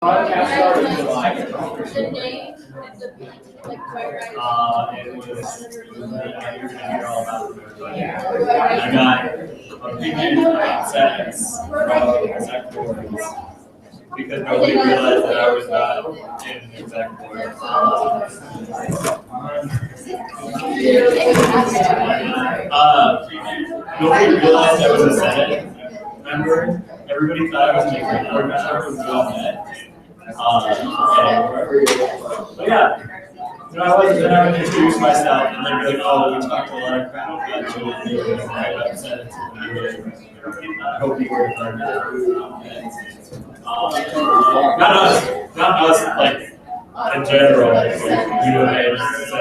Podcast started in July. The name of the like It was you're all about I got opinion on settings from exec boards because nobody realized that I was not in exec boards. Nobody realized I was a Senate member. Everybody thought I was an exec board member who was that. But yeah, I would introduce myself and they'd be like, oh, we talked a lot of crap about you and you were right upset. I hope you were learned that. Not us, like, in general, like, you and I, etc.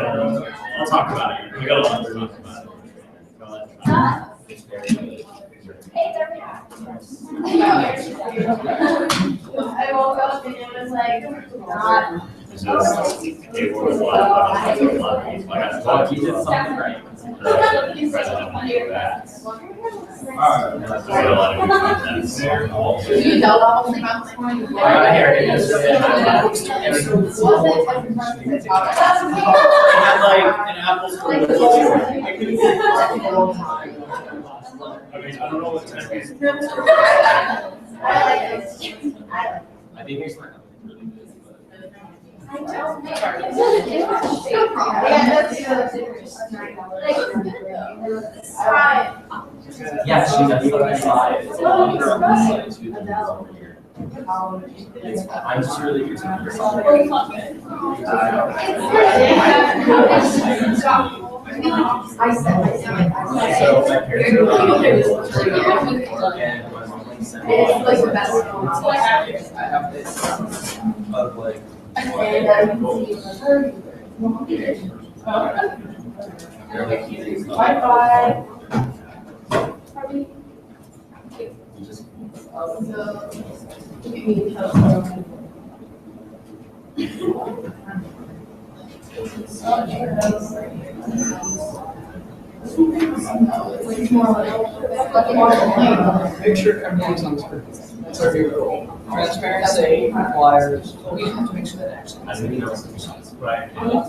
I'll talk about it. We got a lot to talk about it. I woke up and it was like not. It's just it was a lot of like I thought you did something right. The president wanted that. There's a lot of good content. Do you know all about the morning? Here it is. And like an apple store. I mean, I don't know what time it is. I think it's fine. Yeah, she does I'm just really concerned for something. So my parents are and my mom like sent me I have this of like Bye-bye. Make sure everything's on screen. That's our favorite role. Transparency requires, we have to make sure that actually. I think that was the shots, right? I had no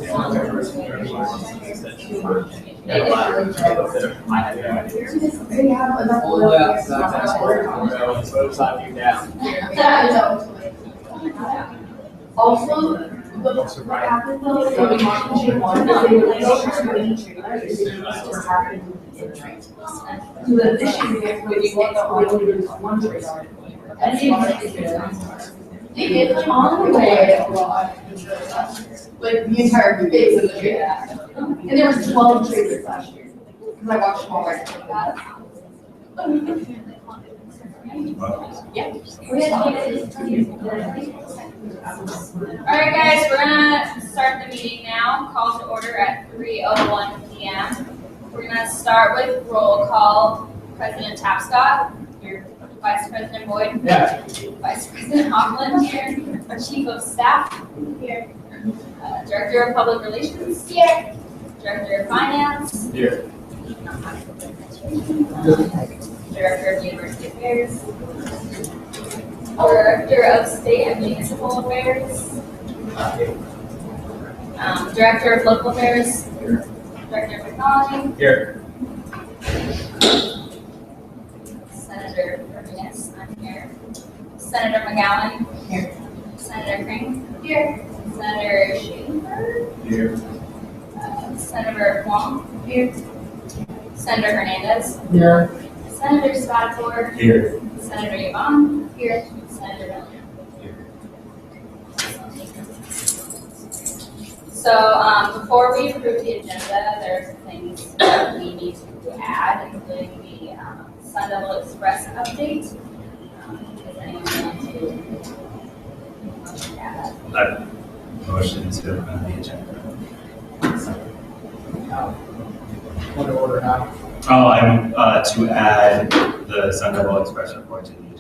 idea. All the way up to that passport. Photos on you down. Also, what happened though, is when we launched G1, they released trailers to happen in trains. So that this year, when you get one trailer. And they did on the way like the entire base of the trailer. And there was 12 trailers last year. Because I watched them all right like that. Yeah. Alright guys, we're gonna start the meeting now. Call to order at 3:01 p.m. We're gonna start with roll call. President Tapscott, here. Vice President Boyd. Yeah. Vice President Hoffland here. Our Chief of Staff here. Director of Public Relations here. Director of Finance Here. Director of University Affairs. Director of State and Municipal Affairs. Director of Local Affairs. Director of Technology. Here. Senator Yes, I'm here. Senator McGowan. Here. Senator Crane. Here. Senator Schaefer. Here. Senator Wong. Here. Senator Hernandez. Here. Senator Spatafor. Here. Senator Yvonne. Here. Senator Miller. So before we approve the agenda, there's some things that we need to add, including the Sun Devil Express update. Does anyone want to add that? Motion to amend the agenda. Point of order now. Oh, I'm to add the Sun Devil Express report to the agenda.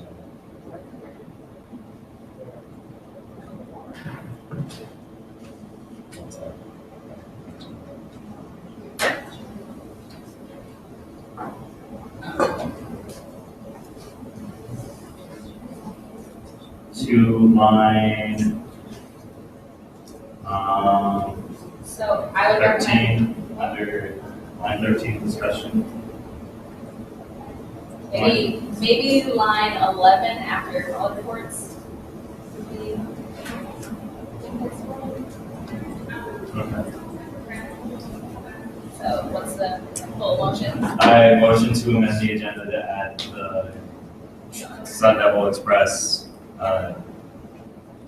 To to line, So I would recommend 13, under line 13 discussion. maybe line 11 after college reports. Would be- Okay. So what's the full motion? I motion to amend the agenda to add the Sun Devil Express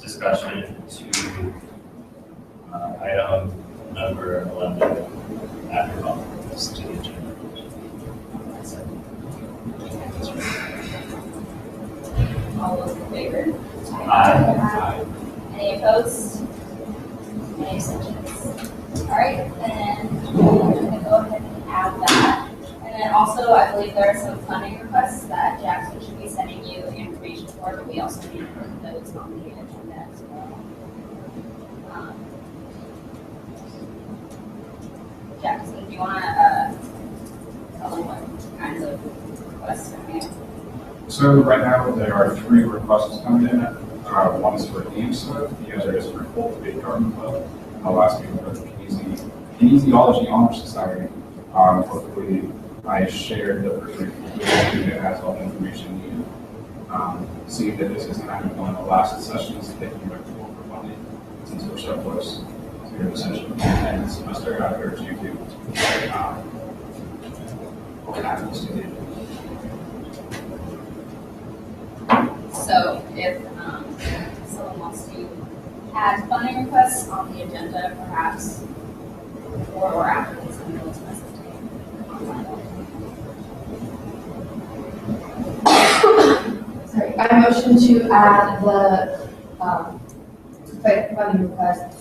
discussion to item number 11 after comments to the agenda. All those in favor? Aye. Any opposed? Any abstentions? All right, and I'm gonna go ahead and add that. And then also, I believe there are some funding requests that Jackson should be sending you information for, but we also need to put those on the agenda as well. Jackson, do you wanna, tell them what kinds of requests are made? So right now, there are 3 requests coming in. One is for AMSA, the other is for Cultivate Garden Club. The last being for the Kinesiology Honor Society. Hopefully, I shared the person that has all the information needed. Seeing that this is kind of one of the last sessions that you might be for funding, since we're so close to the session and the semester, I urge you to what happens to it. So if someone wants to add funding requests on the agenda, perhaps before or after this, under this message. Sorry, I motion to add the, funding requests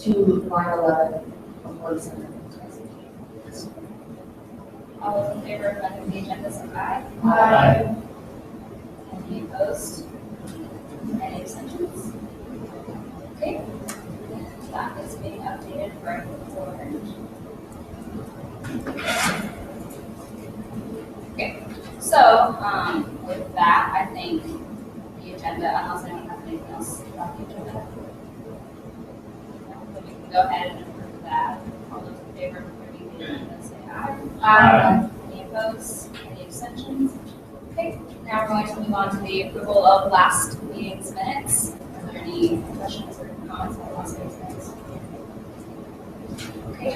to line 11 before the Senate. All those in favor of amending the agenda, say aye. Aye. Any opposed? Any abstentions? Okay, that is being updated right forward. Okay, so, with that, I think the agenda, unless anyone has anything else about the agenda. But we can go ahead and approve that. All those in favor of approving the agenda, say aye. Aye. Any opposed? Any abstentions? Okay, now we're going to move on to the approval of last meeting's minutes. Are there any questions or comments on last meeting's minutes? Okay,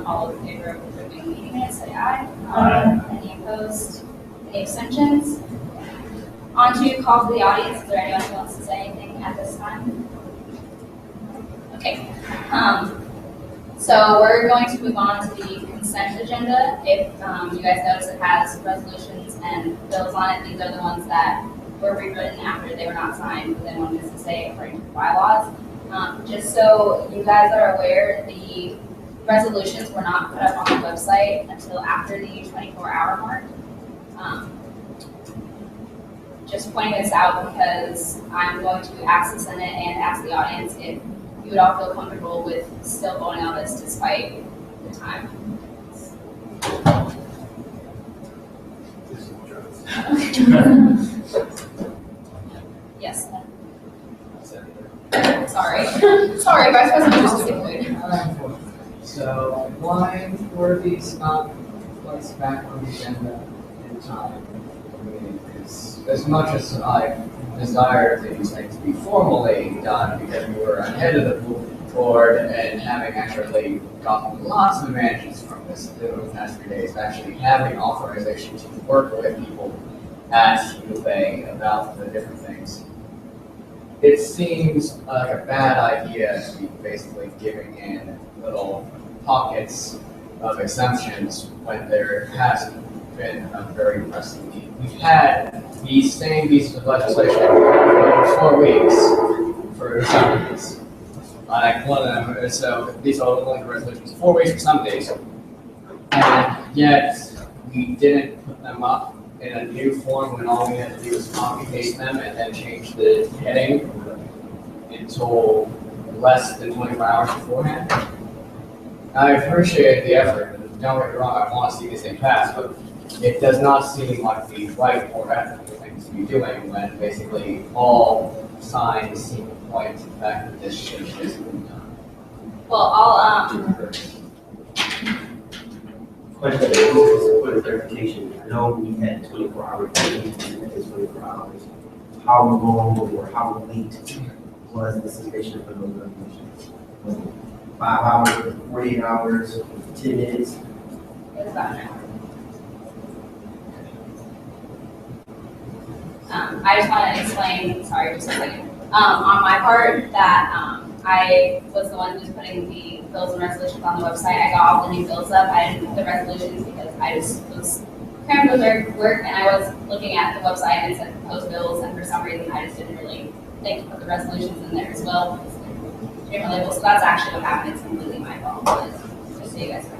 all in favor of approving the meeting minutes, say aye. Aye. Any opposed? Any abstentions? On to call to the audience. Is there anyone who wants to say anything at this time? Okay, so we're going to move on to the consent agenda. If you guys notice, it has resolutions and bills on it. These are the ones that were rewritten after they were not signed within 1 business day according to the bylaws. Just so you guys are aware, the resolutions were not put up on the website until after the 24-hour mark. Just pointing this out because I'm going to ask the Senate and ask the audience if you would all feel comfortable with still voting on this despite the time. Yes. Sorry. Sorry, Vice President, just avoid. So why were these not placed back on the agenda in time? I mean, as much as I desire these things to be formally done because we were ahead of the board and having actually gotten lots of advantages from this over the past 3 days, actually having authorization to work with people at U of A about the different things. It seems like a bad idea to be basically giving in little pockets of exemptions when there hasn't been a very pressing need. We've had these same pieces of legislation for 4 weeks for some of these. Like one of them, so these are only resolutions 4 weeks for some days. And yet we didn't put them up in a new form when all we had to do was copy paste them and then change the heading until less than 24 hours beforehand. I appreciate the effort, don't get me wrong, I want to see this thing pass, but it does not seem like the right or ethical thing to be doing when basically all signs seem to point to the fact that this should have just been done. Well, I'll, Question, just a point of clarification. I know we had 24-hour days, 24 hours. How long or how late was the submission for those resolutions? Was it 5 hours, 48 hours, 10 minutes? it was about an hour. I just want to explain, sorry, just a second. On my part, that I was the one who was putting the bills and resolutions on the website. I got all the new bills up. I didn't put the resolutions because I just was crammed with work, and I was looking at the website and it said proposed bills, and for some reason I just didn't really think to put the resolutions in there as well. Different labels, so that's actually what happened. It's completely my fault. But just so you guys know.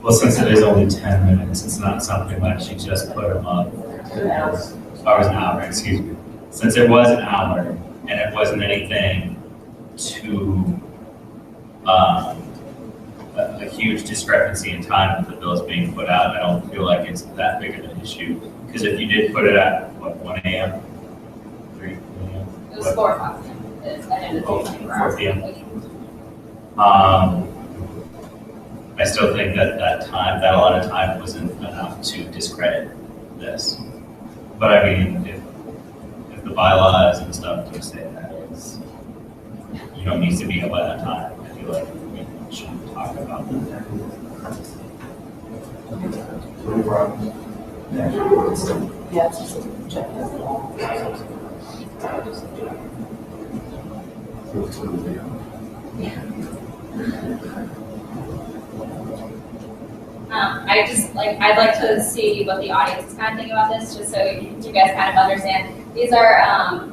Well, since it is only 10 minutes, it's not something like she just put them up. Or it was an hour, excuse me. Since it was an hour and it wasn't anything to a huge discrepancy in time with the bills being put out, I don't feel like it's that big of an issue. Because if you did put it at, what, 1 a.m.? 3 a.m.? It was 4 o'clock. It's the end of the 4 p.m. I still think that a lot of time wasn't enough to discredit this. But I mean, if the bylaws and stuff do say that needs to be a lot of time, I feel like we should talk about that. 24 hours. I'd like to see what the audience is kind of thinking about this, just so you guys kind of understand. These are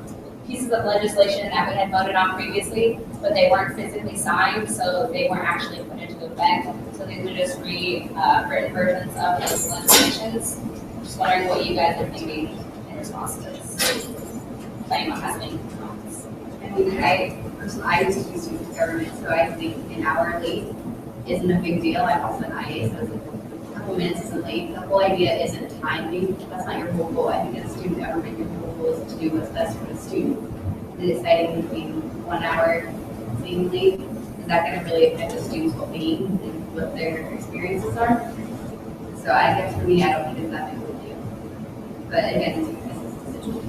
pieces of legislation that we had voted on previously, but they weren't physically signed, so they weren't actually put into effect. So these are just written versions of those legislations. Just wondering what you guys are thinking in response to this. If anyone has any comments. I mean, I used to do student government, so I think an hour late isn't a big deal. I'm also an IA, so a couple minutes isn't late. The whole idea isn't timing. That's not your whole goal. I think as student government, your whole goal is to do what's best for the student. And deciding between 1 hour and being late, is that going to really affect the student's well-being and what their experiences are? So I guess for me, I don't think it's that big of a deal. But again, it's your guys' decision.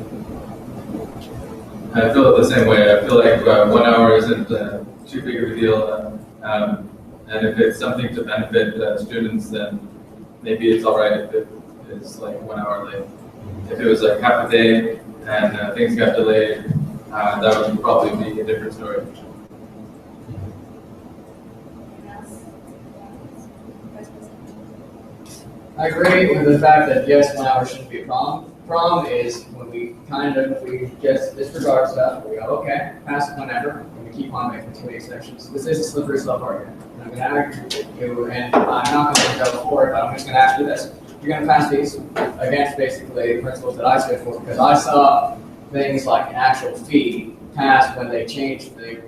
I feel the same way. I feel like 1 hour isn't too big of a deal. And if it's something to benefit students, then maybe it's all right if it is like 1 hour late. If it was like half a day and things got delayed, that would probably be a different story. I agree with the fact that yes, 1 hour shouldn't be a problem. Problem is when we just disregard stuff, we go, okay, pass it whenever, and we keep on making too many exceptions. This is a slippery slope argument. And I'm going to argue with you, and I'm not going to go for it, but I'm just going to ask you this. You're going to pass these against basically the principles that I stood for, because I saw things like an actual fee passed when they changed the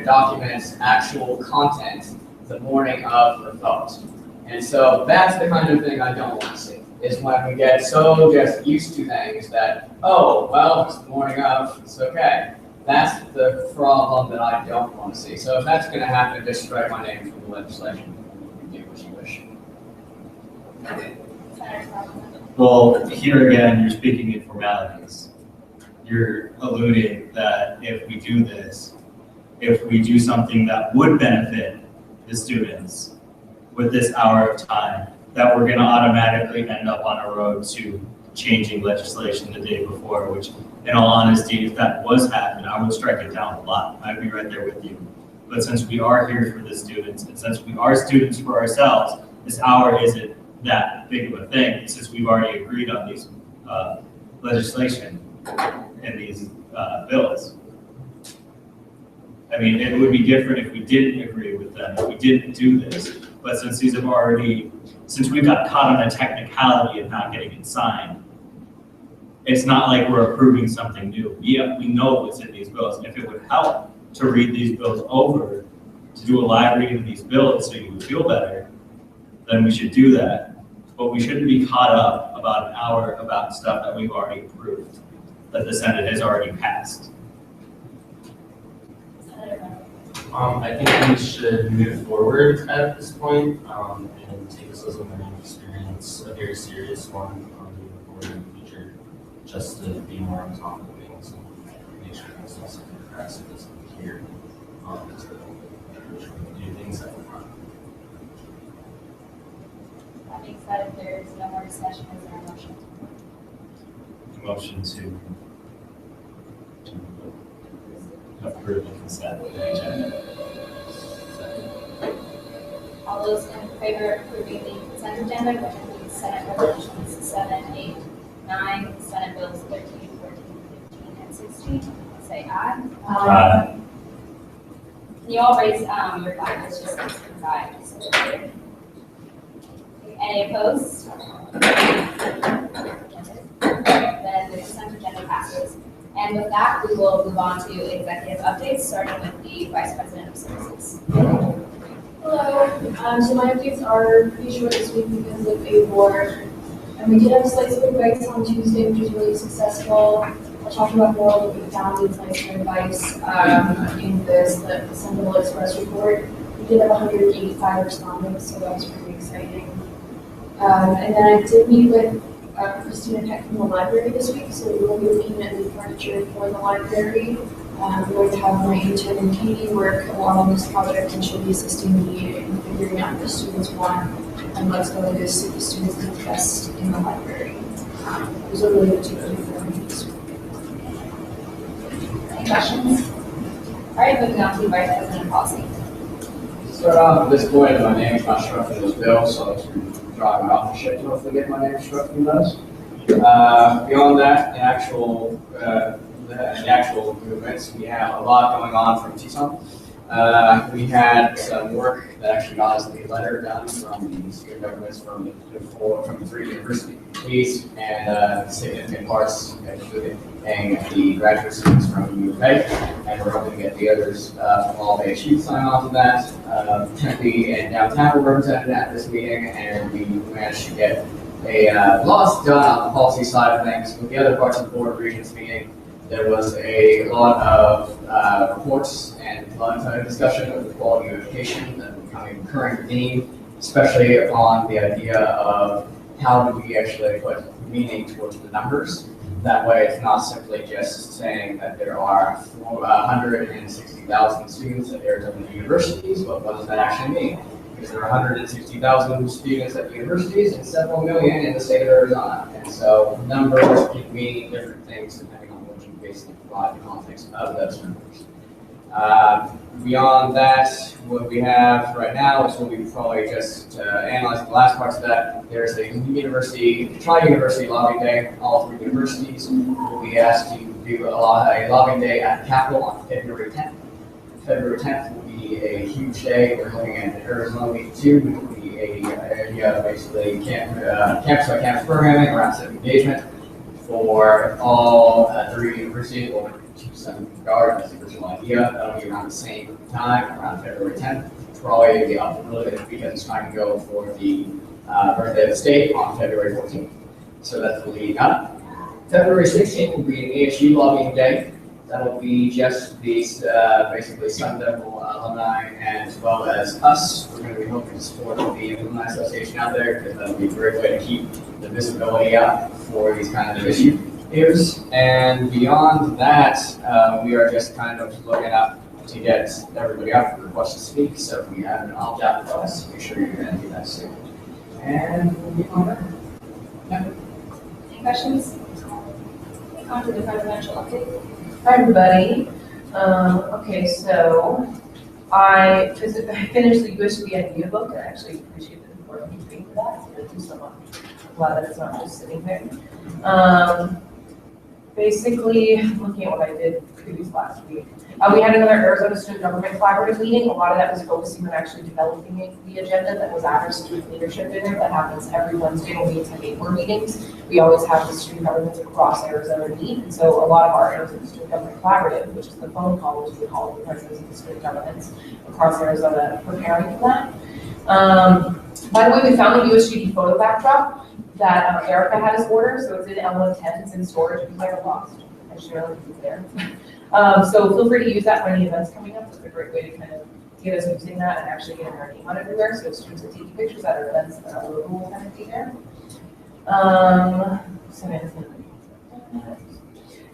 document's actual content the morning of the vote. And so that's the kind of thing I don't want to see, is when we get so just used to things that, oh, well, it's the morning of, it's okay. That's the problem that I don't want to see. So if that's going to happen, just strike my name from the legislation. You can do what you wish. Well, here again, you're speaking in formalities. You're alluding that if we do this, if we do something that would benefit the students with this hour of time, that we're going to automatically end up on a road to changing legislation the day before, which, in all honesty, if that was happening, I would strike it down a lot. I'd be right there with you. But since we are here for the students, and since we are students for ourselves, this hour isn't that big of a thing, since we've already agreed on these legislation and these bills. I mean, it would be different if we didn't agree with them, if we didn't do this. But since these have since we got caught on a technicality of not getting it signed, it's not like we're approving something new. Yeah, we know what's in these bills. And if it would help to read these bills over, to do a live reading of these bills so you would feel better, then we should do that. But we shouldn't be caught up about an hour about stuff that we've already approved. that the Senate has already passed. I think we should move forward at this point, and take this as a learning experience, a very serious one, moving forward in the future, just to be more on top of things and make sure things don't slip through the cracks of this here, to do things that we want. That being said, if there is no more discussion, is there a motion? Motion to approve the consent agenda. All those in favor of approving the consent agenda, which includes Senate resolutions 7, 8, 9, Senate bills 13, 14, 15, and 16, say aye. Aye. Can you all raise your flags just to provide? Any opposed? Then the consent agenda passes. And with that, we will move on to executive updates, starting with the Vice President of Services. Hello, so my updates are pretty short this week because of a board. And we did have a slice of advice on Tuesday, which was really successful. I'll talk about more of the download slice of advice in the Sentinel Express report. We did have 185 respondents, so that was pretty exciting. And then I did meet with Christina Peck from the library this week, so we will be looking at new furniture for the library. We're going to have my intern Katie work along on this project, and she'll be assisting me in figuring out what the students want and what's going to suit the students the best in the library. Those are really the two key things. Any questions? All right, moving on to Vice President of Policy. Start off at this point, my name's not struck in this bill, so it's driving off the ship to hopefully get my name struck in those. Beyond that, the actual movements, we have a lot going on from Tucson. We had some work that actually got us the letter done from the student governments from the 3 universities and significant parts, including the graduate students from U of A, and we're hoping to get the others from all the issues sign off on that. Tempe and downtown were represented at this meeting, and we managed to get a lot done on the policy side of things. With the other parts of the Board of Regents meeting, there was a lot of reports and a lot of discussion of the quality of education that is becoming a current theme, especially on the idea of how do we actually put meaning towards the numbers. That way, it's not simply just saying that there are 160,000 students at Arizona universities, but what does that actually mean? Because there are 160,000 students at universities and several million in the state of Arizona. And so numbers can mean different things depending on what you basically provide the context of those numbers. Beyond that, what we have right now is what we probably just analyzed the last parts of that. There's a tri-university lobbying day. All 3 universities will be asked to do a lobbying day at the Capitol on February 10th. February 10th will be a huge day. We're looking at Arizona Week 2, which will be basically campus-by-campus programming around civic engagement for all 3 universities. We'll to some regard as the original idea. That'll be around the same time, around February 10th. Probably be up a little bit because it's trying to go for the birthday of the state on February 14th. So that's the leading up. February 16th will be an ASU lobbying day. That'll be just these basically Sun Devil alumni and as well as us. We're going to be hoping to support the Alumni Association out there because that'll be a great way to keep the visibility out for these kind of issues. And beyond that, we are just kind of looking up to get everybody out for requests to speak. So if you have an opt-out request, make sure you're going to do that soon. And we'll be on there. Yeah. Any questions? On to the presidential update. Hi, everybody. Okay, so I finished the USGD yearbook. I actually appreciate the important thing for that. Thank you so much. I'm glad that it's not just sitting there. Basically, looking at what I did last week. We had another Arizona Student Government Collaborative meeting. A lot of that was focusing on actually developing the agenda that was added student leadership in there. That happens every Wednesday when we attend 8 more meetings. We always have the student governments across Arizona meet. And so a lot of our Arizona Student Government Collaborative, which is the phone call, which we call the presidents of the student governments across Arizona, preparing for that. By the way, we found the USGD photo backdrop that Erica had us order, so it's in L110, it's in storage because I got lost. I share like it's there. So feel free to use that for any events coming up. It's a great way to kind of get us using that and actually getting our name on everywhere. So students are taking pictures at our events and our logo will kind of be there.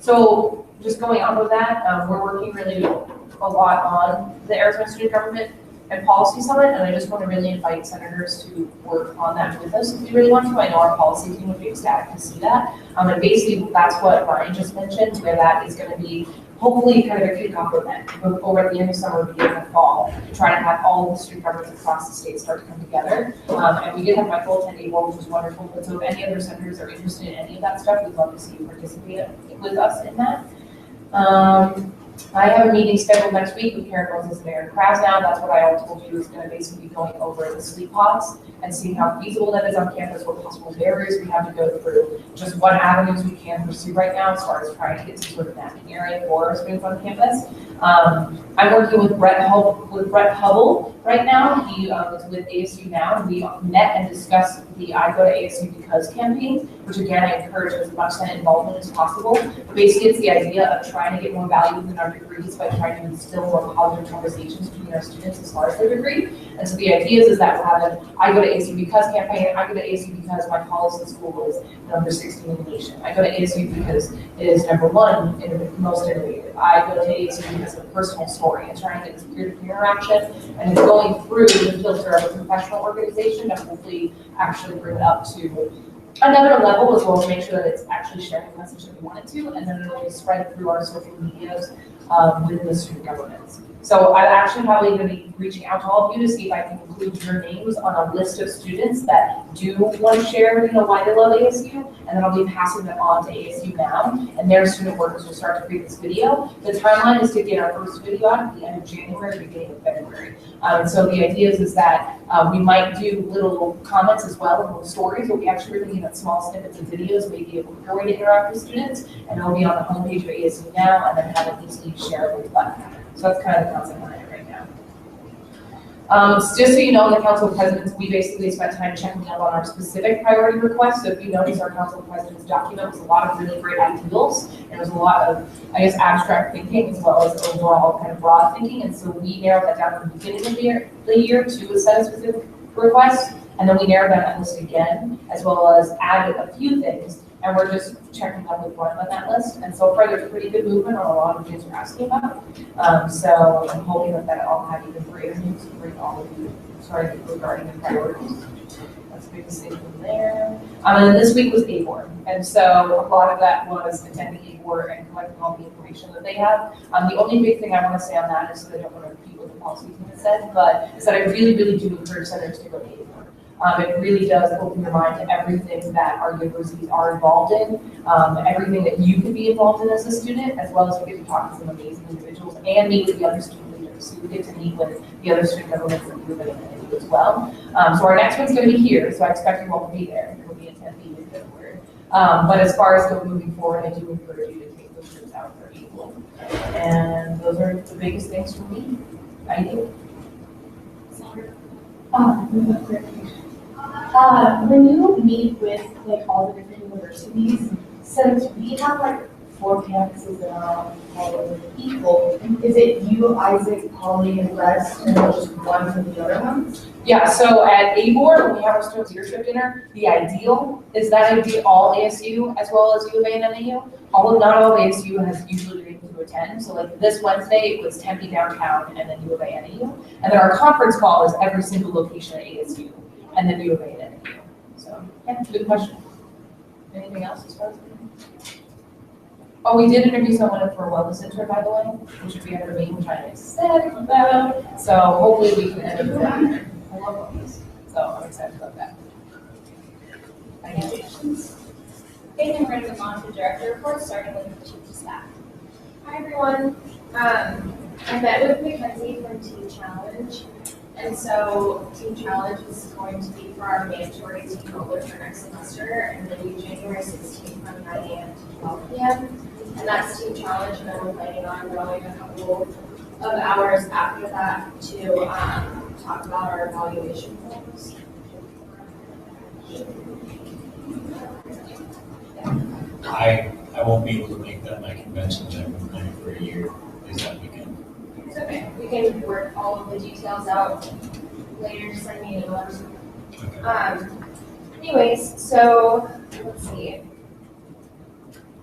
So just going on with that, we're working really a lot on the Arizona Student Government and Policy Summit, and I just want to really invite senators to work on that with us if you really want to. I know our policy team would be ecstatic to see that. And basically that's what Ryan just mentioned, where that is going to be hopefully kind of a kickoff event over at the end of summer, beginning of fall, to try to have all the student governments across the state start to come together. And we did have Michael attend AWOL, which was wonderful. But so if any other senators are interested in any of that stuff, we'd love to see you participate with us in that. I have a meeting scheduled next week with Karen Roses and Aaron Krasnow. That's what I all told you is going to basically be going over the sleep pods and seeing how feasible that is on campus, what possible barriers we have to go through, just what avenues we can pursue right now as far as trying to get some sort of mapping area for our students on campus. I'm working with Brett Hubble right now. He is with ASU Now, and we met and discussed the I Go to ASU Because campaign, which again, I encourage as much Senate involvement as possible. But basically, it's the idea of trying to get more value in our degrees by trying to instill more positive conversations between our students as far as their degree. And so the idea is that we'll have an I Go to ASU Because campaign. I go to ASU because my policy school is number 16 in the nation. I go to ASU because it is number 1 in most innovative. I go to ASU because of a personal story. It's trying to get this peer-to-peer interaction, and it's going through the filter of a professional organization to hopefully actually bring it up to another level, as well as make sure that it's actually sharing the message that we want it to, and then it'll be spread through our social medias within the student governments. So I'm actually probably going to be reaching out to all of you to see if I can include your names on a list of students that do want to share, why they love ASU, and then I'll be passing them on to ASU Now, and their student workers will start to create this video. The timeline is to get our first video out at the end of January, beginning of February. So the idea is that we might do little comments as well, little stories, but we actually are looking at small snippets of videos, maybe able to way to interact with students, and it'll be on the homepage of ASU Now, and then have it easily shareable button. So that's kind of the concept behind it right now. Just so you know, in the Council of Presidents, we basically spent time checking out on our specific priority requests. So if you notice, our Council of Presidents document was a lot of really great ideals. And it was a lot of, abstract thinking as well as overall kind of broad thinking. And so we narrowed that down at the beginning of the year to a set of specific requests. And then we narrowed down that list again, as well as added a few things. And we're just checking up with one on that list. And so far, there's pretty good movement on a lot of things we're asking about. So I'm hoping that I'll have even greater news to bring all of you regarding the priorities. That's the biggest thing from there. And then this week was ABOR. And so a lot of that was attending ABOR and collecting all the information that they have. The only big thing I want to say on that is that I don't want to repeat what the policy team has said, but is that I really, really do encourage senators to go to ABOR. It really does open your mind to everything that our universities are involved in, everything that you can be involved in as a student, as well as we get to talk to some amazing individuals and meet with the other student leaders. So we get to meet with the other student governments that you're going to do as well. So our next one's going to be here, so I expect you all to be there. It will be in Tempe in February. But as far as moving forward, I do encourage you to take those trips out for equal. And those are the biggest things for me. I do. When you meet with all the different universities, since we have 4 campuses that are all equal, is it you, Isaac, Polly, and Rex, and then just one for the other ones? Yeah, so at ABOR, when we have our student leadership dinner, the ideal is that it would be all ASU as well as U of A and NAU. Not all of ASU has usually been able to attend. So this Wednesday, it was Tempe downtown and then U of A and NAU. And then our conference call is every single location at ASU and then U of A and NAU. So yeah, good question. Anything else as far as? Oh, we did interview someone for a wellness intern, by the way, which would be under me, which I'm ecstatic about. So hopefully we can end up that. I love wellness, so I'm excited about that. Any questions? Okay, then we're going to move on to director reports, starting with the chief of staff. Hi, everyone. I met with Mackenzie from Team Challenge. And so Team Challenge is going to be for our mandatory team public for next semester, and it'll be January 16th from 9 a.m. to 12 p.m. And that's Team Challenge, and then we're planning on going a couple of hours after that to talk about our evaluation plans. Hi, I won't be able to make that my convention that I've been planning for a year is that weekend. It's okay, we can work all of the details out later, just send me an email. Okay. Anyways, so, let's see.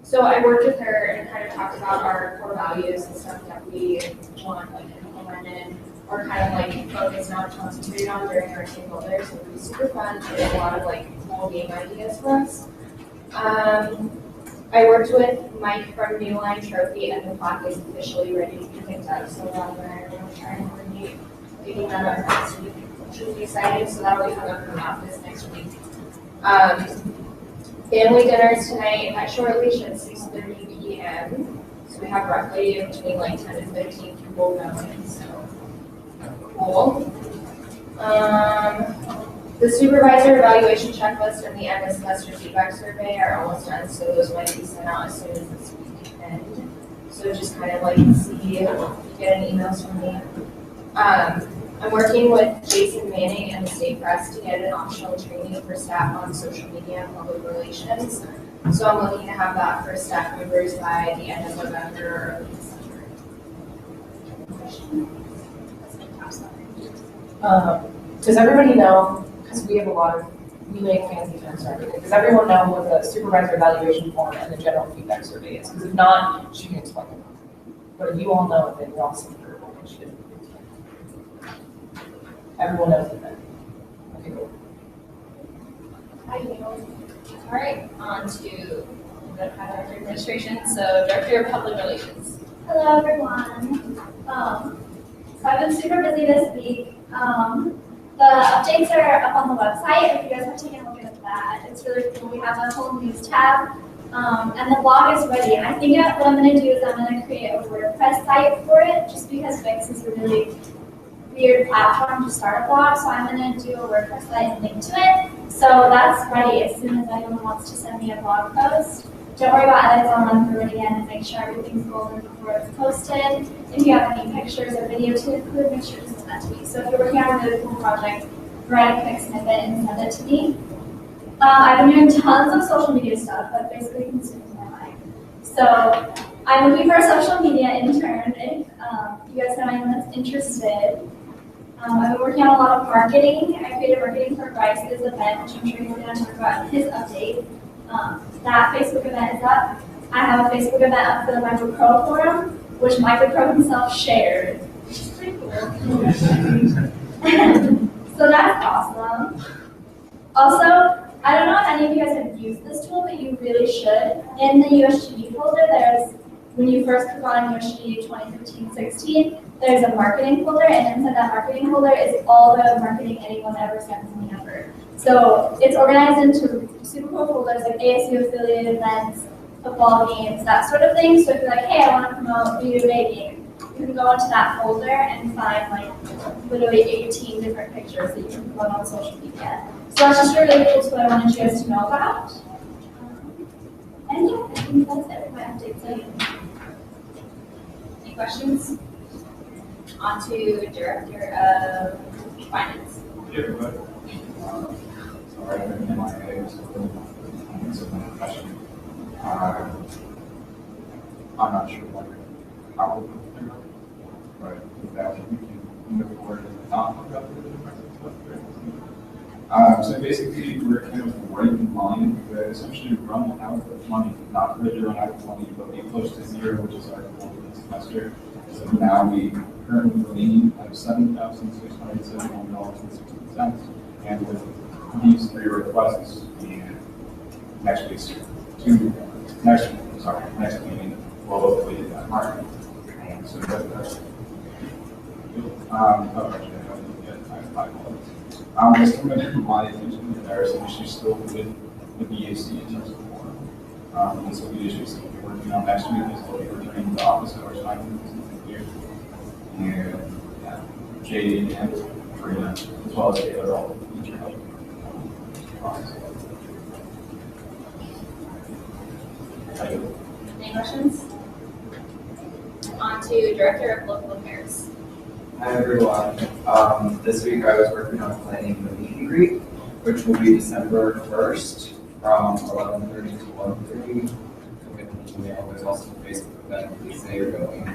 So I worked with her and kind of talked about our core values and stuff that we want like implemented or kind of like focused on, concentrated on during our team builders. So it was super fun, and a lot of like cool game ideas for us. I worked with Mike from New Line Trophy, and the plaque is officially ready to be picked up. So Ron and I are going to try and coordinate picking that up next week, which will be exciting. So that'll be hung up in the office next week. Family dinners tonight at Shortleash at 6:30 p.m. So we have roughly between like 10 and 15 people going. So cool. The supervisor evaluation checklist and the end of semester feedback survey are almost done, so those might be sent out as soon as this weekend. So just kind of like see, get an emails from me. I'm working with Jason Manning and the state press to get an optional training for staff on social media and public relations. So I'm looking to have that for staff members by the end of November or early December. Does everybody know, because we have a lot of, we make fancy terms for everything, does everyone know what the supervisor evaluation form and the general feedback survey is? Because if not, she can explain it. But if you all know it, then you're all secure. Everyone knows it then. Okay, cool. I do. All right, on to the Director Administration. So Director of Public Relations. Hello, everyone. So I've been super busy this week. The updates are up on the website. If you guys have taken a look at that, it's really cool. We have a whole news tab, and the blog is ready. I think what I'm going to do is I'm going to create a WordPress site for it, just because Wix is a really weird platform to start a blog. So I'm going to do a WordPress site and link to it. So that's ready as soon as anyone wants to send me a blog post. Don't worry about edits, I'll run through it again and make sure everything's golden before it's posted. If you have any pictures or video to include, make sure to send that to me. So if you're working on a really cool project, write a quick snippet and send it to me. I've been doing tons of social media stuff that basically consumes my life. So I'm looking for a social media intern if you guys know anyone that's interested. I've been working on a lot of marketing. I created marketing for Bryce's event, which I'm sure he's going to talk about in his update. That Facebook event is up. I have a Facebook event up for the Michael Crow Forum, which Michael Crow himself shared, which is pretty cool. So that's awesome. Also, I don't know if any of you guys have used this tool, but you really should. In the USGD folder, there's, when you first click on USGD 2015-16, there's a marketing folder, and inside that marketing folder is all the marketing anyone ever sends me ever. So it's organized into super cool folders like ASU affiliate events, football games, that sort of thing. So if you're like, hey, I want to promote video baking, you can go into that folder and find like literally 18 different pictures that you can promote on social media. So that's just a really cool tool I wanted you guys to know about. And yeah, I think that's it for my updates. Any questions? On to Director of Finance. Yeah, but, sorry, I'm in my head, so it's a question. I'm not sure what how we'll do it, but with that, we can move forward and not talk about the different stuff. So basically, we're kind of right in line with essentially run out of money, not really run out of money, but be close to zero, which is our goal for this semester. So now we currently remain at $7,671.16, and with these three requests, and next meeting, we'll hopefully hit that mark. And so that's actually, I don't yet. I apologize. Just coming to my attention that there are some issues still with the BAC in terms of form. And so the issues that we'll be working on next week is we'll be returning to the office hours 9 here. And Jay and Karina, as well as Taylor, all need your help. Any questions? On to Director of Local Affairs. Hi everyone. This week I was working on planning the meet and greet, which will be December 1st from 11:30 to 1:30 with email. There's also a Facebook event. Please say you're going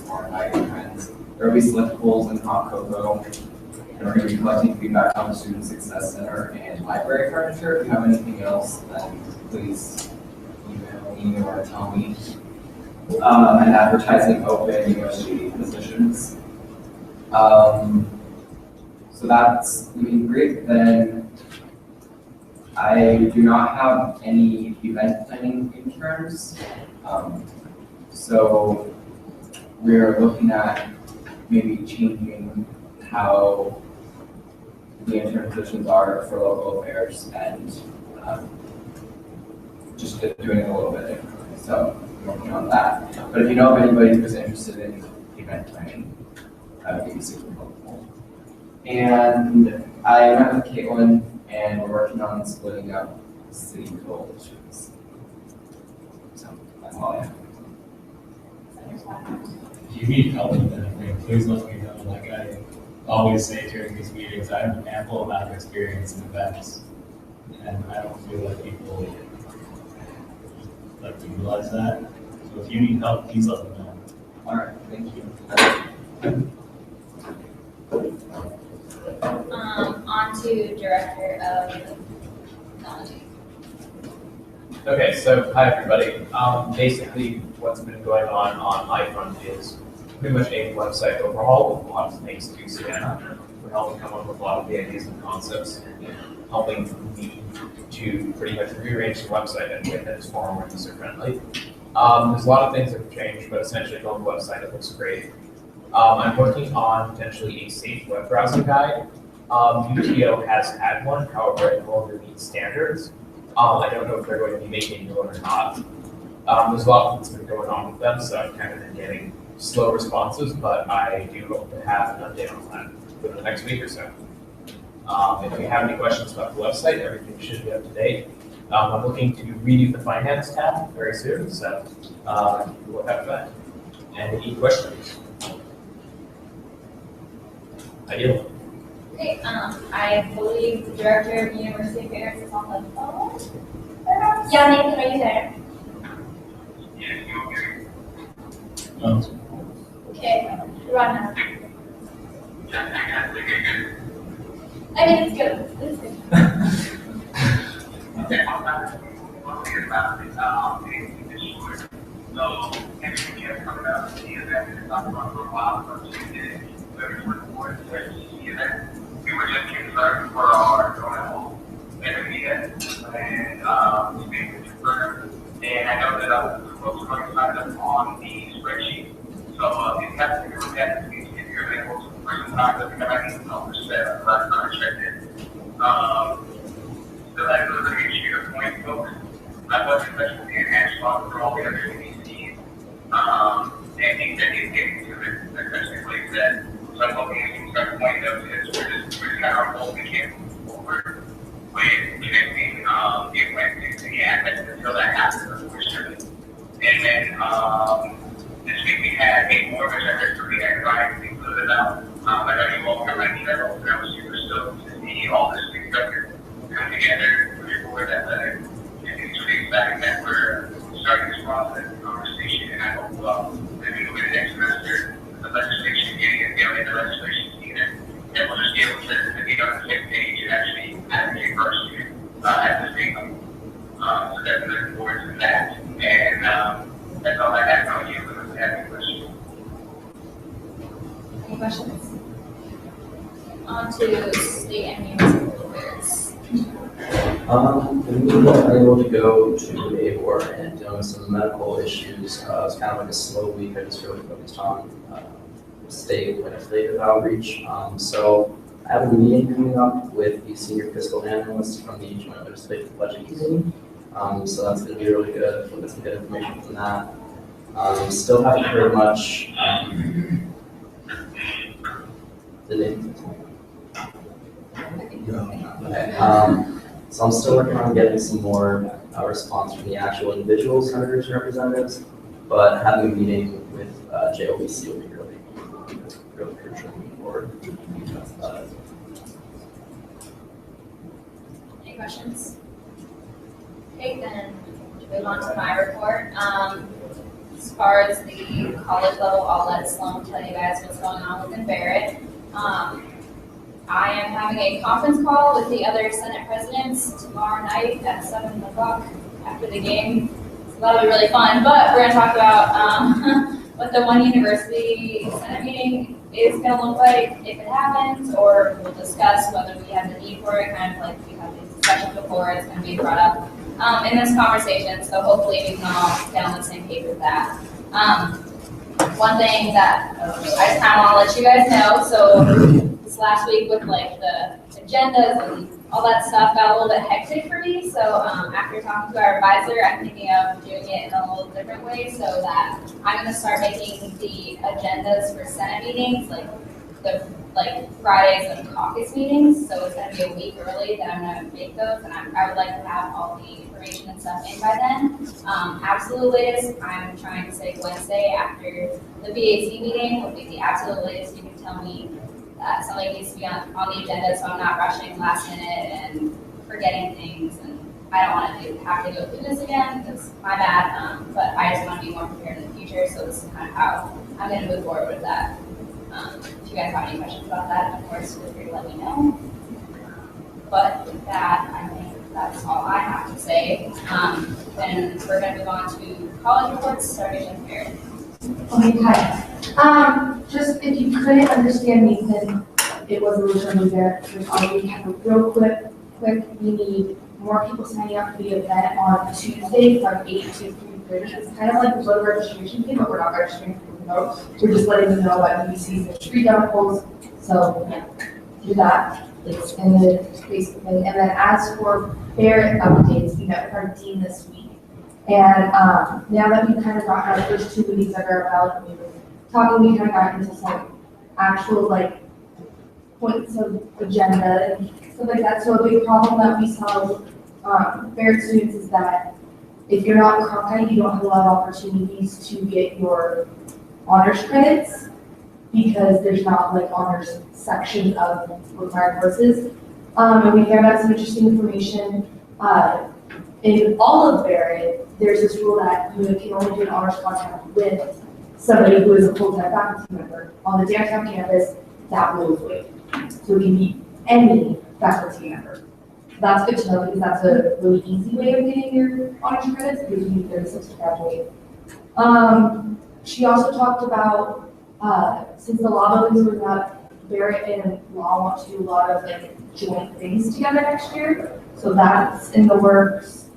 or invite your friends. There will be selectables and hot cocoa. And we're going to be collecting feedback on the Student Success Center and library furniture. If you have anything else, then please email me or tell me. And advertising open USGD positions. So that's looking great. Then I do not have any event planning interns. So we're looking at maybe changing how the intern positions are for local affairs and just doing it a little bit differently. So I'm working on that. But if you know of anybody who's interested in event planning, that would be super helpful. And I met with Caitlin and we're working on splitting up city coalitions. So that's all I have. If you need help with anything, please let me know. Like I always say during these meetings, I have an ample amount of experience in events. And I don't feel like people like to utilize that. So if you need help, please let me know. All right, thank you. On to Director of Technology. Okay, so hi everybody. Basically, what's been going on my front is pretty much a website overhaul with a lot of things to scan. We're helping come up with a lot of the ideas and concepts, and helping me to pretty much rearrange the website in a way that is far more user friendly. There's a lot of things that have changed, but essentially on the website it looks great. I'm working on potentially a safe web browsing guide. UTO has had one, however, it no longer meets standards. I don't know if they're going to be making a new one or not. There's a lot that's been going on with them, so I've kind of been getting slow responses, but I do hope to have an update on that within the next week or so. If you have any questions about the website, everything should be up to date. I'm looking to redo the finance tab very soon, so we'll have that. And any questions? Ideal. Okay, I believe the Director of University Affairs is on the phone. Yeah, Nathan, are you there? Okay, run now. I mean, it's good. It's good. We were just concerned for our donor and speaking with the program. And I know that the folks are going to sign up on the spreadsheet. So it has to be looked at if you're available to the person time that I need to know for set. Last time I checked it. So that's a really good share point, folks. I was especially the enhanced spot for all the other CDCs. And things that need to get into it, especially like that. So I'm hoping we can start pointing out is we're just kind of holding it forward with connecting the equipment to the assets until that happens, unfortunately. And then this week we had a more of a record for the anxiety included out. I know you all have my email, and I was super stoked to see all this big record come together before that letter. And it's really exciting that we're starting this process and conversation, and I hope maybe over the next semester, the legislation getting it, in the legislation season, and we'll just be able to get on the same page and actually advocate for our students at the state level. So that's looking forward to that. And that's all I have on you unless you have any questions. Any questions? On to state and municipal affairs. We were able to go to ABOR and dealing with some medical issues. It was kind of like a slow week. I just really focused on state legislative outreach. So I have a meeting coming up with the senior fiscal analyst from the Joint Legislative Budget Committee. So that's going to be really good. We'll get some good information from that. Still haven't heard much. Okay. So I'm still working on getting some more response from the actual individual senators and representatives, but having a meeting with JOBC will be really crucial moving forward. Any questions? Okay, then move on to my report. As far as the college level, I'll let Sloan tell you guys what's going on within Barrett. I am having a conference call with the other Senate presidents tomorrow night at 7 o'clock after the game. So that'll be really fun, but we're gonna talk about what the One University Senate meeting is gonna look like if it happens, or we'll discuss whether we have the need for it, kind of like we had these discussions before, it's gonna be brought up in this conversation, so hopefully we can all get on the same page with that. One thing that I just kind of want to let you guys know, so this last week with like the agendas and all that stuff got a little bit hectic for me, so after talking to our advisor, I'm thinking of doing it in a little different way so that I'm going to start making the agendas for Senate meetings, like Fridays and caucus meetings, so it's going to be a week early that I'm going to make those, and I would like to have all the information and stuff in by then. Absolute latest, I'm trying to say Wednesday after the BAC meeting would be the absolute latest. You can tell me that something needs to be on the agenda, so I'm not rushing last minute and forgetting things, and I don't want to have to go through this again, because my bad, but I just want to be more prepared in the future, so this is kind of how I'm going to move forward with that. If you guys have any questions about that, of course, feel free to let me know. But with that, I think that's all I have to say. Then we're going to move on to college reports, starting with Erin. Okay, hi. Just if you couldn't understand me, then it was originally there. We have a real quick, we need more people signing up for the event on Tuesday from 8 to 3:30. It's kind of like the voter registration thing, but we're not registering for the vote. We're just letting them know about UBC's and street downfalls. So yeah, do that. It's in the Facebook thing. And then as for Barrett updates, we met with our dean this week. And now that we've kind of gotten our first 2 meetings under our belt, we were talking, we kind of got into some actual like points of agenda and stuff like that. So a big problem that we saw with Barrett students is that if you're not Cronkite, you don't have a lot of opportunities to get your honors credits because there's not like honors sections of required courses. And we found out some interesting information. In all of Barrett, there's this rule that you can only do an honors contact with somebody who is a full-time faculty member. On the downtown campus, that rule is waived. So it can be any faculty member. That's good to know because that's a really easy way of getting your honors credits because you need 36 to graduate. She also talked about, since the law buildings were not, Barrett and law want to do a lot of like joint things together next year. So that's in the works.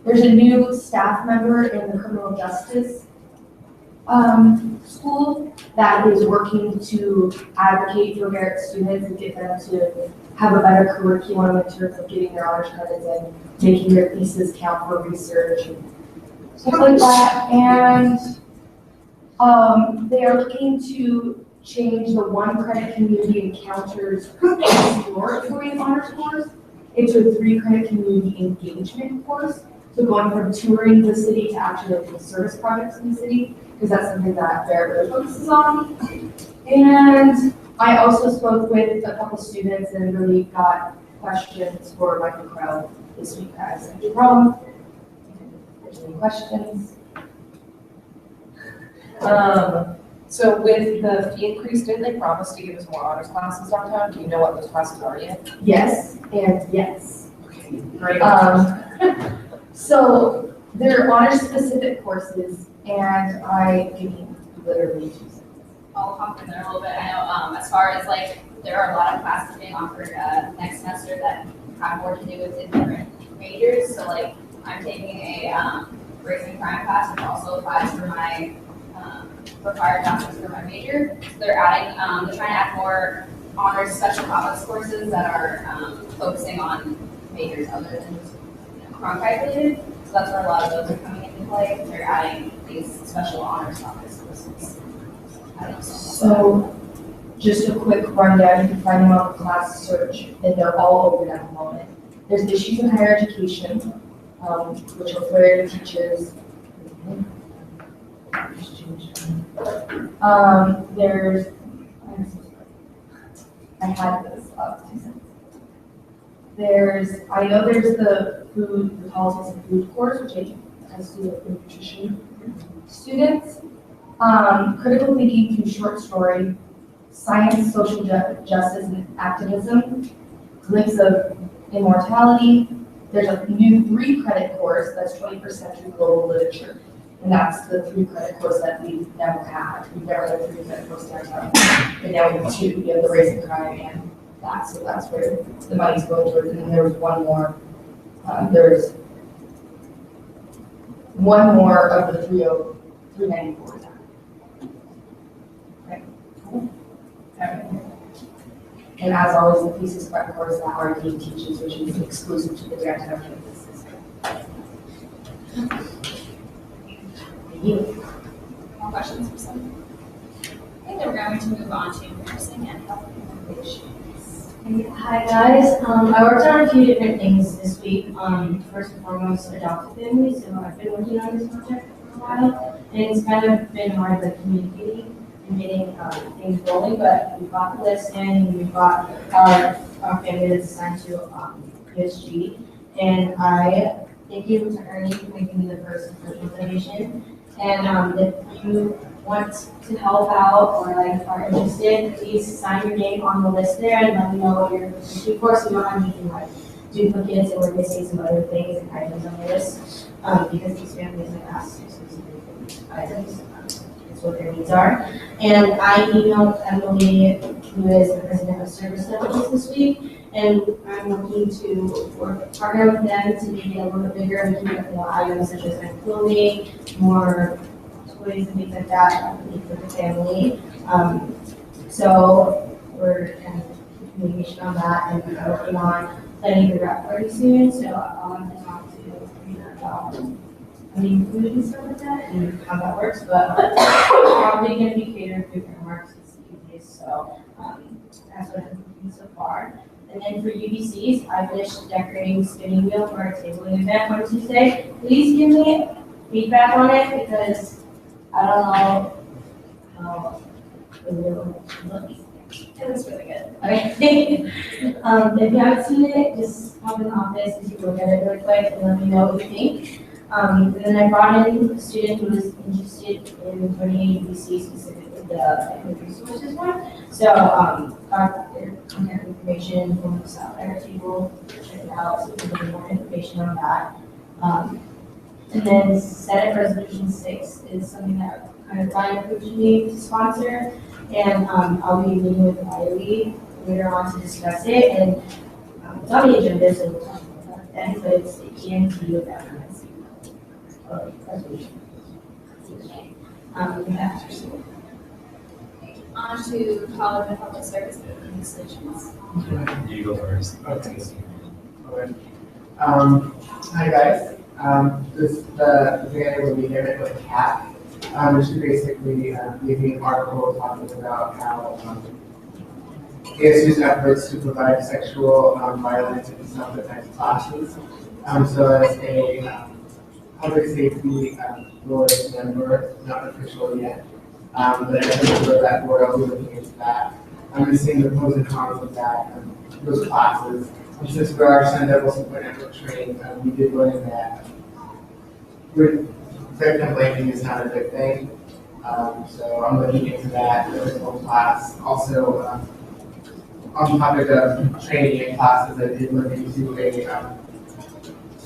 There's a new staff member in the criminal justice school that is working to advocate for Barrett students and get them to have a better curriculum in terms of getting their honors credits and making their thesis count for research and stuff like that. And they are looking to change the 1 credit community encounters exploratory honors course into a 3 credit community engagement course. So going from touring the city to actually doing service projects in the city, because that's something that Barrett really focuses on. And I also spoke with a couple students and really got questions for Michael Crow this week at Central Problem. If there's any questions. So with the fee increase, didn't they promise to give us more honors classes downtown? Do you know what those classes are yet? Yes, and yes. Okay, great. So they're honors specific courses, and I give you literally 2 seconds. I'll hop in there a little bit. I know as far as like there are a lot of classes being offered next semester that have more to do with different majors. So like I'm taking a race and crime class, which also applies for my required documents for my major. So they're adding, they're trying to add more honors special topics courses that are focusing on majors other than just Cronkite related. So that's where a lot of those are coming into play. They're adding these special honors topics courses. So just a quick rundown, you can find them on the class search, and they're all open at the moment. There's issues in higher education, which are for teachers. There's, I had this up 2 seconds. I know there's the politics of food course, which has to do with nutrition students. Critical thinking through short story, science, social justice, and activism, glimpse of immortality. There's a new 3-credit course that's 21st century global literature. And that's the 3-credit course that we've never had. We've never had a 3-credit course downtown. But now we have 2. We have the race and crime and that. So that's where the money's going towards. And then there was one more. There's one more of the 394. Okay. Cool. And as always, the thesis prep course that our dean teaches, which is exclusive to the downtown campus. More questions for someone? I think we're going to move on to nursing and health innovations. Hi guys, I worked on a few different things this week. First and foremost, adopted families. So I've been working on this project for a while, and it's kind of been hard, like communicating and getting things rolling. But we've got the list in, and we've got our family that's assigned to USGD, and I thank you to Ernie for making me the first official donation. And if you want to help out or like are interested, please sign your name on the list there and let me know what you're looking for, so you don't have anything like duplicates and we're missing some other things and items on the list, because these families have asked exclusively for items. That's what their needs are. And I emailed Emily, who is the president of service levels this week, and I'm looking to partner with them to make it a little bit bigger and keep up more items such as like clothing, more toys and things like that for the family. So we're kind of communication on that, and we're working on planning the wrap party soon. So I'll have to talk to you about food and stuff like that and how that works. But probably going to be catered through Earmarks and CPAs. So that's what I'm thinking so far. And then for UBCs, I finished decorating the spinning wheel for our tabling event on Tuesday. Please give me feedback on it because I don't know how the wheel looks. It looks really good. Okay. If you haven't seen it, just pop in the office and take a look at it really quick and let me know what you think. And then I brought in a student who was interested in joining UBC, specifically the resources one. So got their contact information from the South Air table, check it out, so you can get more information on that. And then Senate Resolution 6 is something that kind of Ryan approached me to sponsor, and I'll be meeting with Riley later on to discuss it. And it's on the agenda, so we'll talk about that then, but it's the ENT of that resolution. On to college and public service decisions. You go first. Okay. Hi guys. The video will be given with a cap, which is basically giving an article talking about how ASU's efforts to provide sexual violence and self-defense classes. So as a public safety board member, not official yet, but as a member of that board, I'll be looking into that. I'm just seeing the pros and cons of that, those classes. Since we are Sun Devil Support Network trained, we did learn that victim blaming is not a good thing. So I'm looking into that in this whole class. Also, on the topic of training in classes, I did look into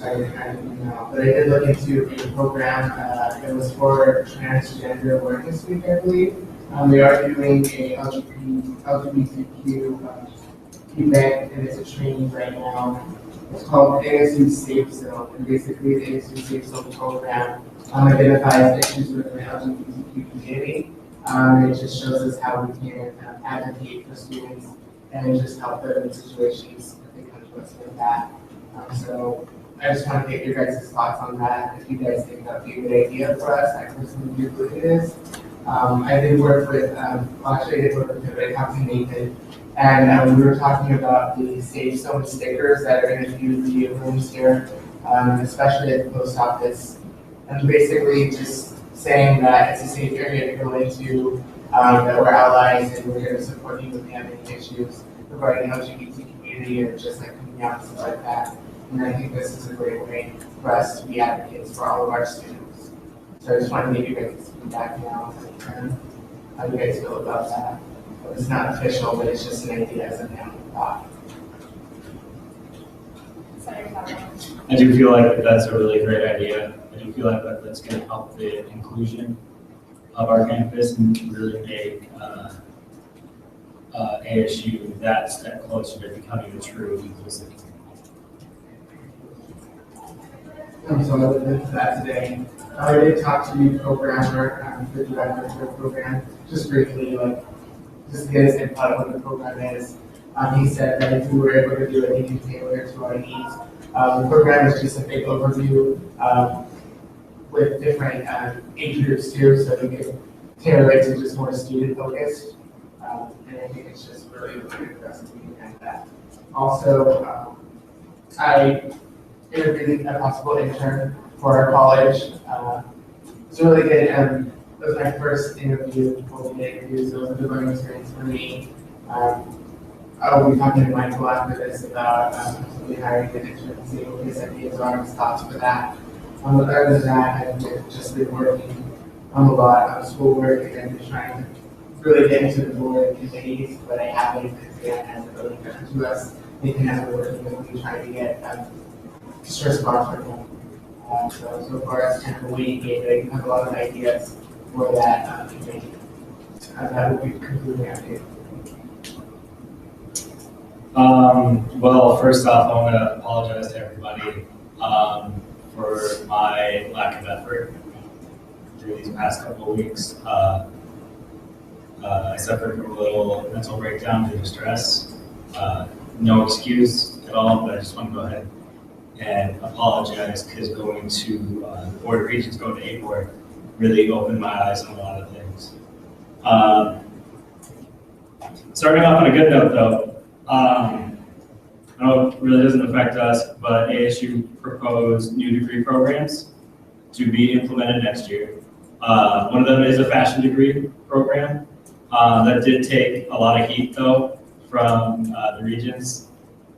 but I did look into a program that was for Transgender Awareness Week, I believe. We are doing a LGBTQ event, and it's a training right now. It's called ASU Safe Zone, and basically the ASU Safe Zone program identifies issues within the LGBTQ community. It just shows us how we can advocate for students and just help them in situations that they come to us with that. So I just want to get your guys' thoughts on that. If you guys think that would be a good idea for us, I personally do believe it is. I did work with, actually I did work with a company, Nathan, and we were talking about the Safe Zone stickers that are going to do the rooms here, especially at the post office. And basically just saying that it's a safe area to go into, that we're allies and we're going to support you if you have any issues regarding LGBT community community and just like coming out and stuff like that. And I think this is a great way for us to be advocates for all of our students. So I just wanted to give you guys feedback now. How do you guys feel about that? It's not official, but it's just an idea as a thought. I do feel like that's a really great idea. I do feel like that's going to help the inclusion of our campus and really make ASU that step closer to becoming a true inclusive community. So other than that today, I did talk to the programmer, the director of the program, just briefly, like, just to get his input on what the program is. He said that if we were able to do it, he can tailor it to our needs. The program is just a big overview with different age groups too, so we can tailor it to just more student focused. And I think it's just really good for us to be at that. Also, I interviewed a possible intern for our college. It's really good. It was my first interview, multi-day interview, so it was a good learning experience for me. I will be talking to Michael after this about possibly hiring an intern and seeing what his ideas are and his thoughts for that. Other than that, I've just been working a lot on schoolwork and just trying to really get into the board committees, but I haven't, because Dan hasn't really come to us. Nathan hasn't been working with me trying to get stress sponsored him. So far, it's kind of a waiting game, but I do have a lot of ideas for that committee. That will be concluding our day. Well, first off, I want to apologize to everybody for my lack of effort through these past couple of weeks. I suffered from a little mental breakdown due to stress. No excuse at all, but I just want to go ahead and apologize because going to the Board of Regents, going to A-Board, really opened my eyes on a lot of things. Starting off on a good note though, I know it really doesn't affect us, but ASU proposed new degree programs to be implemented next year. One of them is a fashion degree program. That did take a lot of heat though from the regents.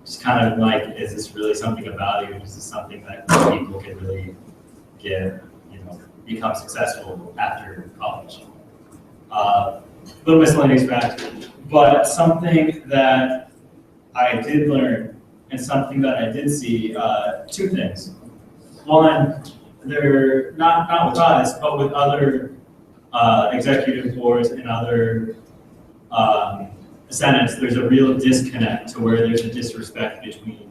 Just kind of like, is this really something of value? Is this something that people can really get, become successful after college? Little miscellaneous facts, but something that I did learn and something that I did see, two things. One, they're not with us, but with other executive boards and other senates, there's a real disconnect to where there's a disrespect between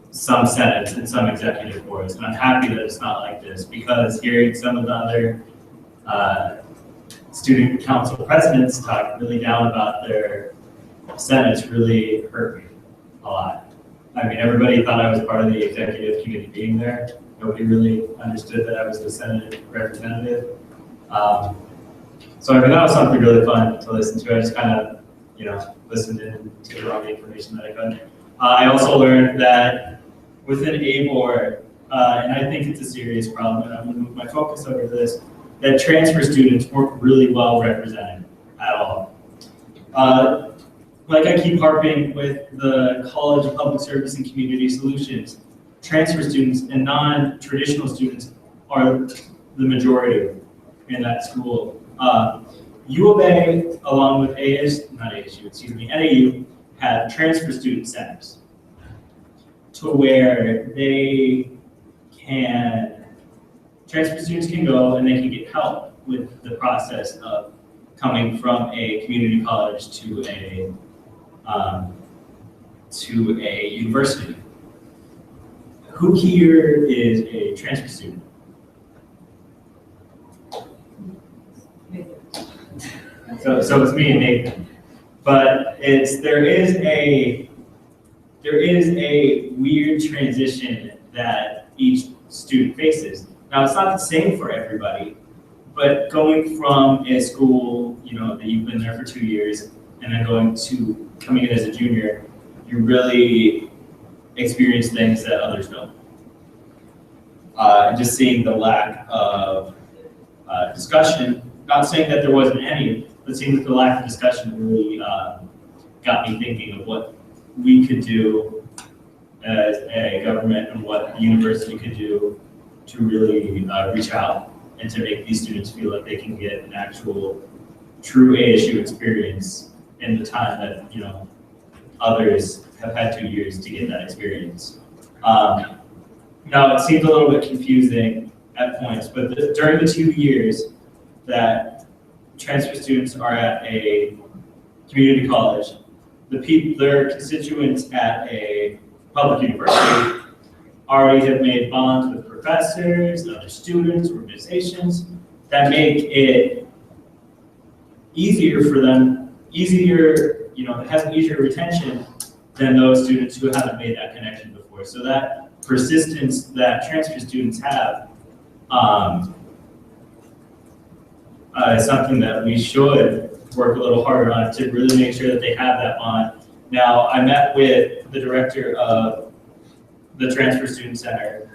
some senates and some executive boards. And I'm happy that it's not like this, because hearing some of the other student council presidents talk really down about their senates really hurt me a lot. I mean, everybody thought I was part of the executive committee being there. Nobody really understood that I was the Senate representative. So I mean, that was something really fun to listen to. I just kind of, listened in to all the information that I could. I also learned that within A-Board, and I think it's a serious problem, and I'm going to move my focus over to this, that transfer students weren't really well represented at all. Like I keep harping with the College of Public Service and Community Solutions, transfer students and non-traditional students are the majority in that school. U of A, along with NAU, have transfer student centers to where transfer students can go and they can get help with the process of coming from a community college to a university. Who here is a transfer student? So it's me and Nathan. But there is a weird transition that each student faces. Now it's not the same for everybody, but going from a school, that you've been there for 2 years, and then coming in as a junior, you really experience things that others don't. Just seeing the lack of discussion, not saying that there wasn't any, but seeing that the lack of discussion really got me thinking of what we could do as a government and what the university could do to really reach out and to make these students feel like they can get an actual true ASU experience in the time that, you know, others have had 2 years to get that experience. Now, it seems a little bit confusing at points, but during the 2 years that transfer students are at a community college, their constituents at a public university already have made bonds with professors, other students, organizations that make it easier for them, you know, it has an easier retention than those students who haven't made that connection before. So that persistence that transfer students have is something that we should work a little harder on to really make sure that they have that bond. Now, I met with the director of the Transfer Student Center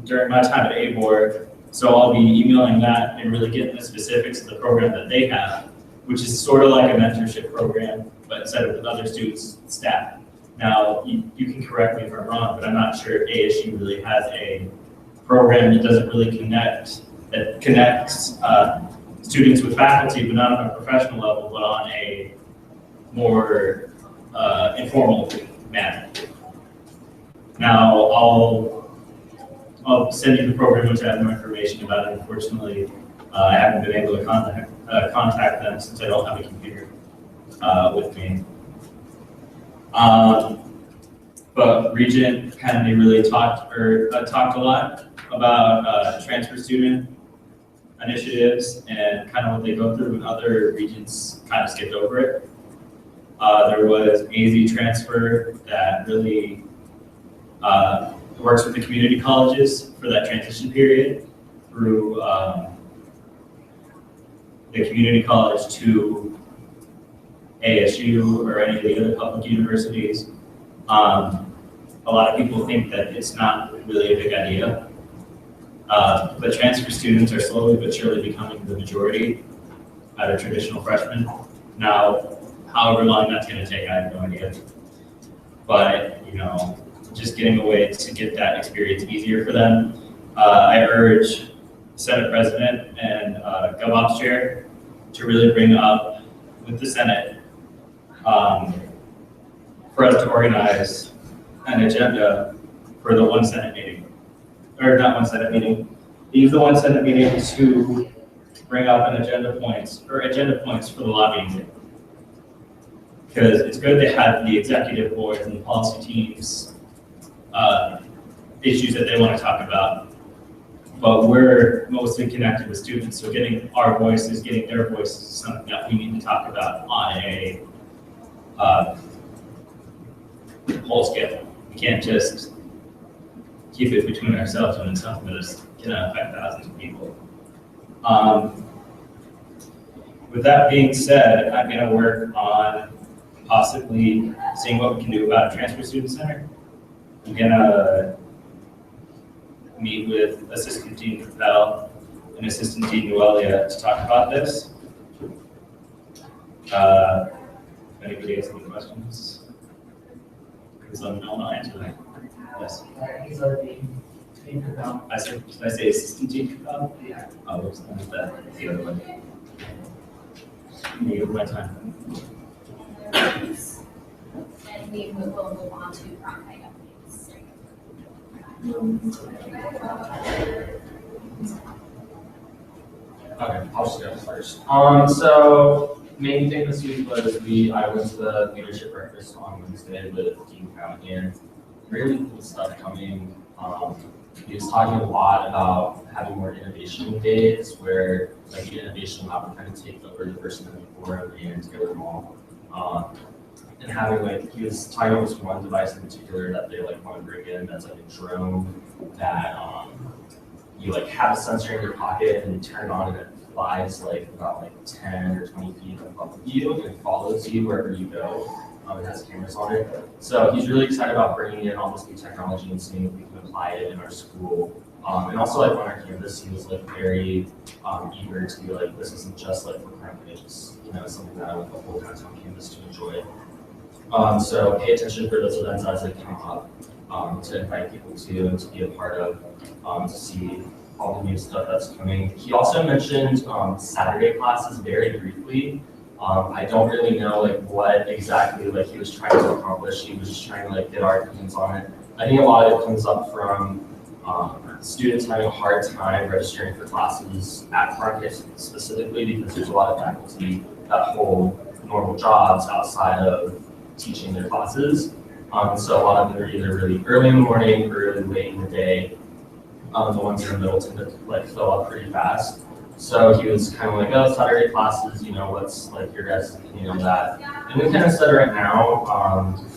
during my time at ABOR, so I'll be emailing that and really getting the specifics of the program that they have, which is sort of like a mentorship program, but instead of with other students, staff. Now, you can correct me if I'm wrong, but I'm not sure ASU really has a program that doesn't really that connects students with faculty, but not on a professional level, but on a more informal manner. Now, I'll send you the program, which I have no information about it. Unfortunately, I haven't been able to contact them since I don't have a computer with me. But Regent Kennedy really talked a lot about transfer student initiatives and kind of what they go through, and other regions kind of skipped over it. There was AZ Transfer that really works with the community colleges for that transition period through the community college to ASU or any of the other public universities. A lot of people think that it's not really a big idea, but transfer students are slowly but surely becoming the majority out of traditional freshmen. Now, however long that's going to take, I have no idea. But, you know, just getting a way to get that experience easier for them. I urge Senate President and GovOps Chair to really bring up with the Senate for us to organize an agenda for the one Senate meeting, or not one Senate meeting. Use the one Senate meeting to bring up an agenda points for the lobbying day. Because it's good to have the executive boards and the policy teams issues that they want to talk about, but we're mostly connected with students, so getting our voices, getting their voices is something that we need to talk about on a whole scale. We can't just keep it between ourselves when it's something that is going to affect thousands of people. With that being said, I'm going to work on possibly seeing what we can do about a transfer student center. I'm going to meet with Assistant Dean Capel and Assistant Dean Nuelia to talk about this. If anybody has any questions, please let me know and I'll answer them. Yes. He's our Dean Capel. Did I say Assistant Dean Capel? Yeah. Oh, whoops, I meant that the other way. Give my time. And we will move on to Friday updates. Okay, I'll just go first. So main thing this week was I went to the leadership breakfast on Wednesday with Dean Callahan. Really cool stuff coming. He was talking a lot about having more innovation days where like the innovation lab would kind of take over the person before and together them all. And having like, he was talking about this one device in particular that they like want to bring in that's like a drone that you like have a sensor in your pocket and you turn it on and it flies like about like 10 or 20 feet above you and follows you wherever you go. It has cameras on it. So he's really excited about bringing in all this new technology and seeing if we can apply it in our school. And also like on our campus, he was like very eager to be like, this isn't just like for campus, you know, something that I want the whole guys on campus to enjoy. So pay attention for those events as they come up, to invite people to and to be a part of, to see all the new stuff that's coming. He also mentioned Saturday classes very briefly. I don't really know like what exactly like he was trying to accomplish. He was just trying to like get our opinions on it. I think a lot of it comes up from students having a hard time registering for classes at Carcass specifically because there's a lot of faculty that hold normal jobs outside of teaching their classes. So a lot of them are either really early in the morning or really late in the day. The ones in the middle tend to like fill up pretty fast. So he was kind of like, oh, Saturday classes, you know, what's like your guys' opinion on that? And we kind of said right now,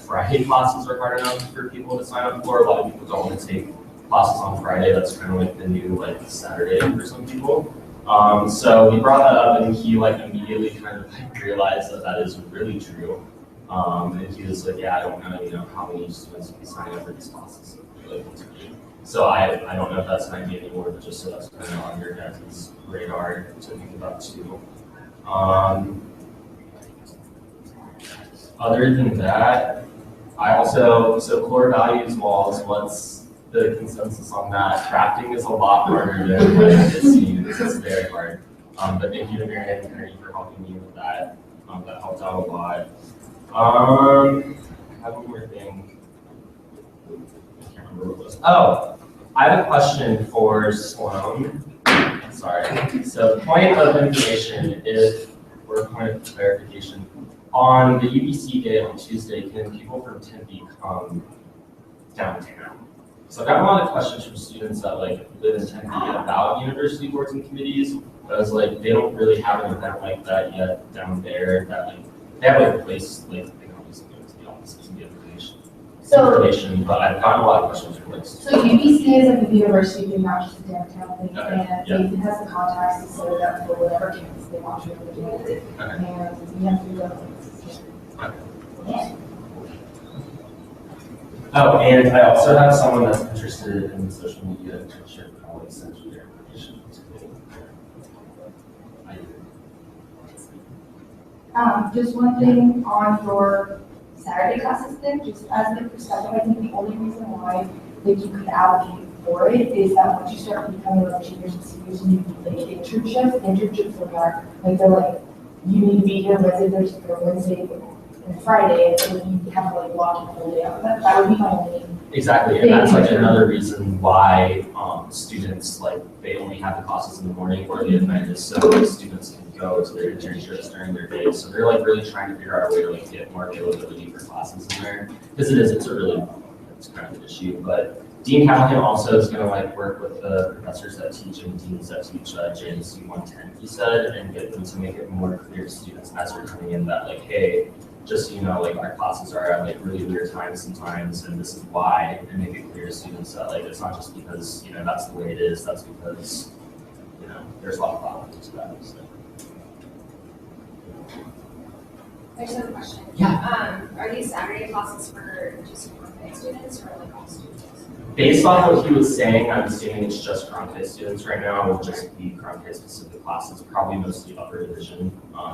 Friday classes are hard enough for people to sign up for. A lot of people don't want to take classes on Friday. That's kind of like the new like Saturday for some people. So we brought that up and he like immediately kind of like realized that that is really true. And he was like, yeah, I don't know, you know, how many students will be signing up for these classes. So I don't know if that's 90 anymore, but just so that's kind of on your guys' radar to think about too. Other than that, I also, so core values walls, what's the consensus on that? Crafting is a lot harder than what it seems. It's very hard. But thank you to Marianne and Henry for helping me with that. That helped out a lot. I have one more thing. I can't remember what it was. Oh, I have a question for Sloan. Sorry. So point of information, or point of clarification, on the UBC day on Tuesday, can people from Tempe come downtown? So I've gotten a lot of questions from students that like live in Tempe about university boards and committees. But I was like, they don't really have an event like that yet down there. That like they have like a place like they can obviously go to the offices and get information. But I've gotten a lot of questions from like. So UBC is like a university thing, not just a downtown thing, Okay. and it has the contacts to set it up for whatever campus they want to do. Okay. And we have to go. Okay. Oh, and I also have someone that's interested in social media internship. I'll send you their information today. Just one thing on your Saturday classes thing, just as the perspective, I think the only reason why like you could allocate for it is that once you start becoming like juniors and seniors and you do like internships like they're like, you need to be here Wednesday and Friday, and then you have to like block the whole day out. That would be my only. Exactly, and that's like another reason why students like they only have the classes in the morning or the event is so like, students can go to their internships during their day. So they're like really trying to figure out a way to like get more availability for classes in there because it's kind of an issue. But Dean Callahan also is going to like work with the professors that teach and deans that teach JNC 110. He said, and get them to make it more clear to students as they're coming in that like, hey, just so you know, like our classes are at like really weird times sometimes, and this is why, and make it clear to students that like it's not just because you know that's the way it is. That's because you know there's a lot of problems to that. So. I just have a question. Yeah. Are these Saturday classes for just Cronpay students or like all students? Based on what he was saying, I'm assuming it's just Cronpay students right now. It will just be Cronpay specific classes, probably mostly upper division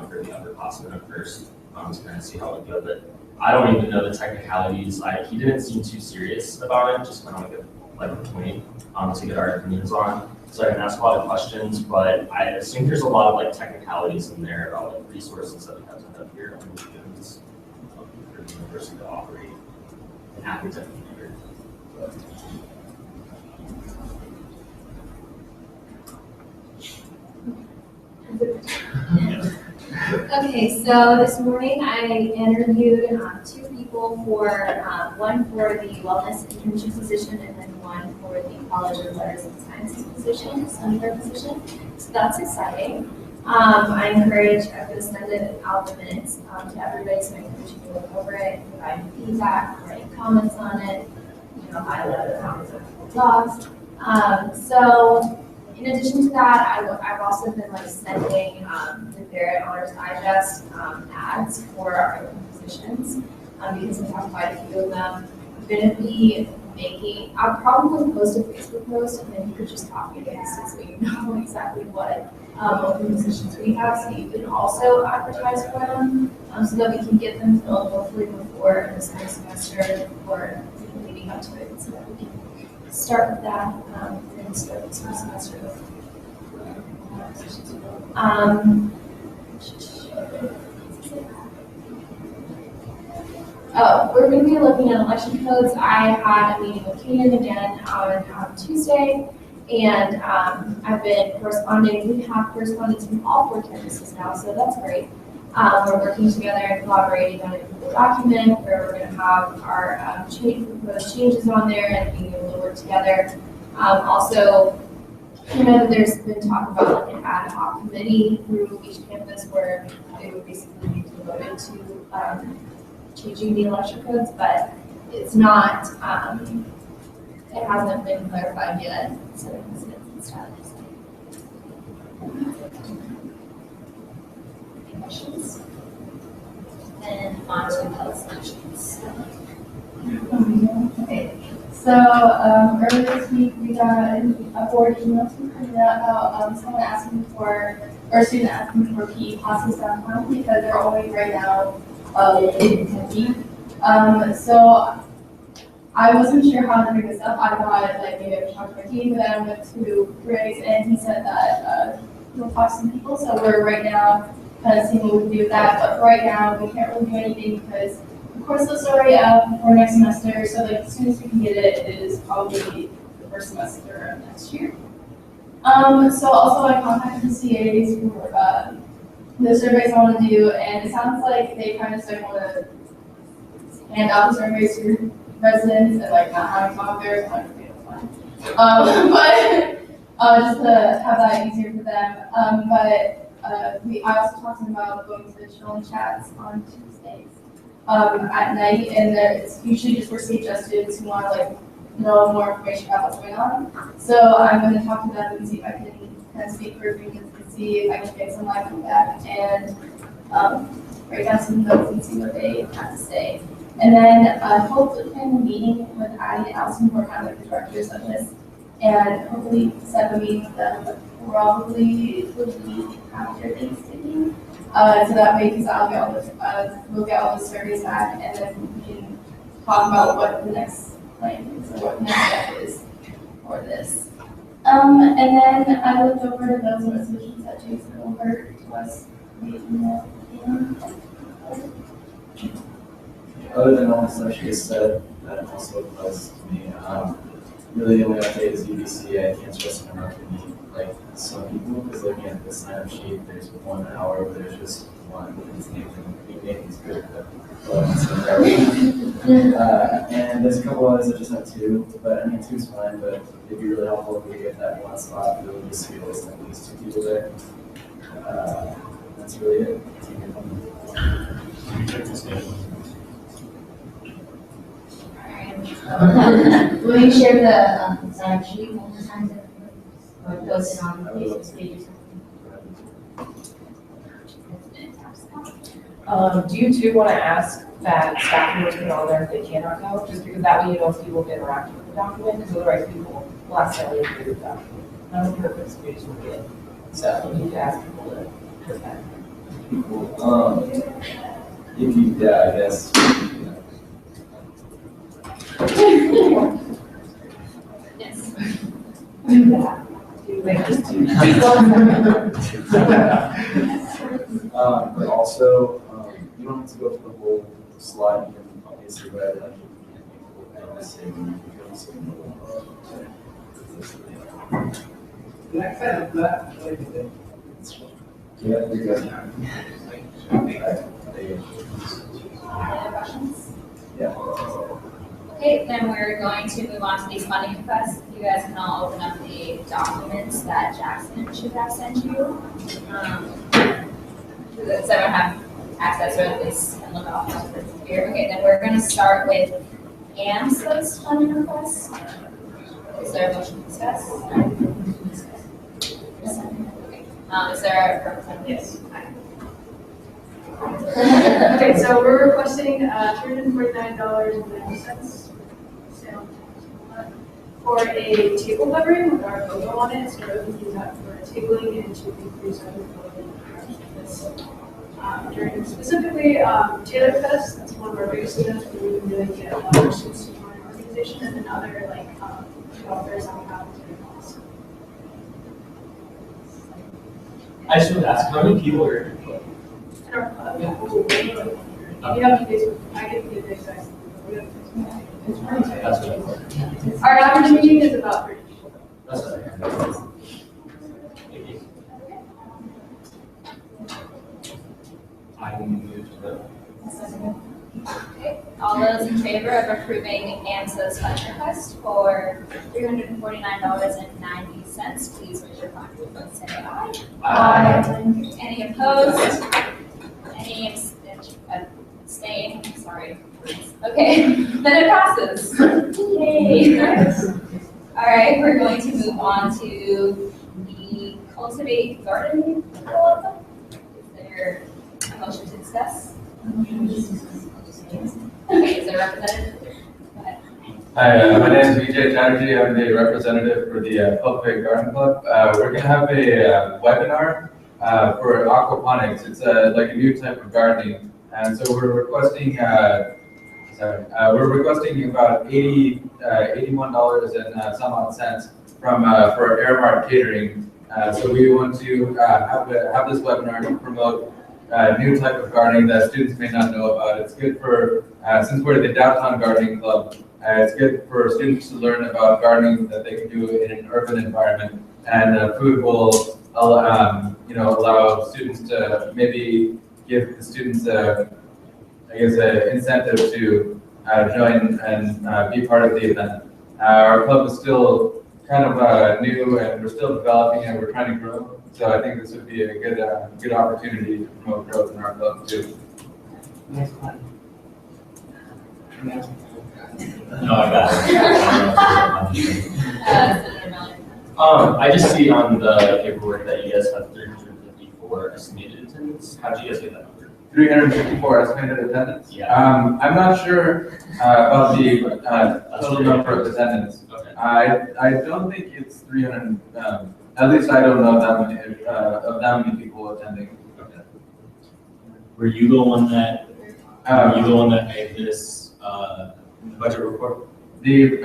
for the upperclassmen at first. To kind of see how it goes, but I don't even know the technicalities. He didn't seem too serious about it, just kind of like a point to get our opinions on. So I can ask a lot of questions, but I assume there's a lot of like technicalities in there about like resources that we have to have here on the weekends for the university to operate an academic year. Okay, so this morning I interviewed two people for one for the wellness internship position and then one for the College of Letters and Sciences position, undergrad position. So that's exciting. I encourage, I'm going to send it out the minutes to everybody, so I encourage you to look over it, provide feedback, write comments on it, you know, highlight the comments of blogs. So in addition to that, I've also been like sending the Barrett Honors Digest ads for our open positions because we have quite a few of them. I'm going to be making, I'll probably post a Facebook post and then you could just copy and paste it so you know exactly what open positions we have, so you can also advertise for them, so that we can get them filled hopefully before the summer semester or leading up to it, so that we can start with that, and start the summer semester with positions. Oh, we're going to be looking at election codes. I had a meeting with Kanan again on Tuesday, and I've been corresponding. We have correspondence from all 4 campuses now, so that's great. We're working together and collaborating on a Google document where we're going to have our proposed changes on there and being able to work together. Also, you know, there's been talk about like an ad hoc committee through each campus where it would basically be devoted to changing the election codes, but it's not, it hasn't been clarified yet, so it's not. Any questions? Then on to health solutions. Okay, so earlier this week we got a board email about someone asking for, or a student asking for PE classes downtown because they're only right now in Kentucky. So I wasn't sure how to bring this up. I thought like maybe I would talk to my team, but then I went to Griggs and he said that he'll talk to some people. So we're right now kind of seeing what we can do with that. But for right now, we can't really do anything because of course the story for next semester. So like as soon as we can get it, it is probably the first semester of next year. So also I contacted the CAs for the surveys I want to do, and it sounds like they kind of just like want to hand out the surveys to residents and like not having to talk there, so I'm like, okay, that's fine. But just to have that easier for them. I also talked to them about going to the chilling chats on Tuesdays at night, and it's usually just for state students who want to like know more information about what's going on. So I'm going to talk to them and see if I can kind of speak for a few minutes and see if I can get some live feedback and write down some notes and see what they have to say. And then hopefully plan a meeting with Addie and Allison, who are kind of like the directors of this, and hopefully set a meeting with them probably the week after Thanksgiving. So that way, because I'll get all the we'll get all the surveys back, and then we can talk about what the next plan is or what the next step is for this. And then I looked over the bills and resolutions that Jason sent over to us. Other than all the stuff she just said, that also applies to me. Really, the only update is UBC. I can't stress enough to me, like some people, because looking at the sign-up sheet, there's 1 hour, but there's just one. It's Nathan's good, and there's a couple others that just have 2, but I mean 2's fine, but it'd be really helpful if we get that one spot. It would just be at least 2 people there. That's really it. Will you share the sign-up sheet multiple times or post it on the Facebook page or something? Do you two want to ask that staff members put on there if they cannot go? Just because that way you know if people get interactive with the document, because otherwise people will accidentally agree with the document. I don't think the space will get, so you need to ask people to put that. If you, yeah, I guess. Yes. But also, you don't have to go through the whole slide. You can obviously write like you can say when you go to Next time, that. Yeah, you're good. Any other questions? Yeah. Okay, then we're going to move on to these funding requests. You guys can all open up the documents that Jackson should have sent you. Does everyone have access or at least can look off of this here? Okay, then we're going to start with AMSA's funding request. Is there a motion to discuss? Okay. Is there a representative? Yes. Okay, so we're requesting $349.90. So for a table covering with our logo on it, so we can use that for tabling and to increase our this during specifically Taylor Fest. That's one of our biggest events where we really get a lot of students to join our organization, and then other like developers that we have doing also. I just want to ask, how many people are in your club? In our club, we have to Facebook. I can give the exact. That's what I thought. Our average meeting is about 30 people. That's what I heard. I'm new to the. Okay, all those in favor of approving AMSA's fund request for $349.90, please raise your hand and say aye. Aye. Any opposed? Any abstain? Sorry. Okay, then it passes. Yay. All right, we're going to move on to the Cultivate Garden Club. Is there a motion to discuss? Okay, is there a representative? Go ahead. Hi, my name is Vijay Chatterjee. I'm the representative for the Cultivate Garden Club. We're going to have a webinar for aquaponics. It's like a new type of gardening, and so we're requesting. We're requesting about $81 and some odd cents from for Airmart Catering. So we want to have this webinar to promote new type of gardening that students may not know about. It's good for since we're the Downtown Gardening Club. It's good for students to learn about gardening that they can do in an urban environment, and food will allow students to maybe give the students I guess an incentive to join and be part of the event. Our club is still kind of new, and we're still developing, and we're trying to grow. So I think this would be a good opportunity to promote growth in our club too. Nice one. No, I got it. I just see on the paperwork that you guys have 354 estimated attendance. How did you guys get that number? 354 estimated attendance. Yeah. I'm not sure about the total number of attendance. Okay. I don't think it's 300. At least I don't know that many people attending. Okay. Were you the one that made this budget report? I did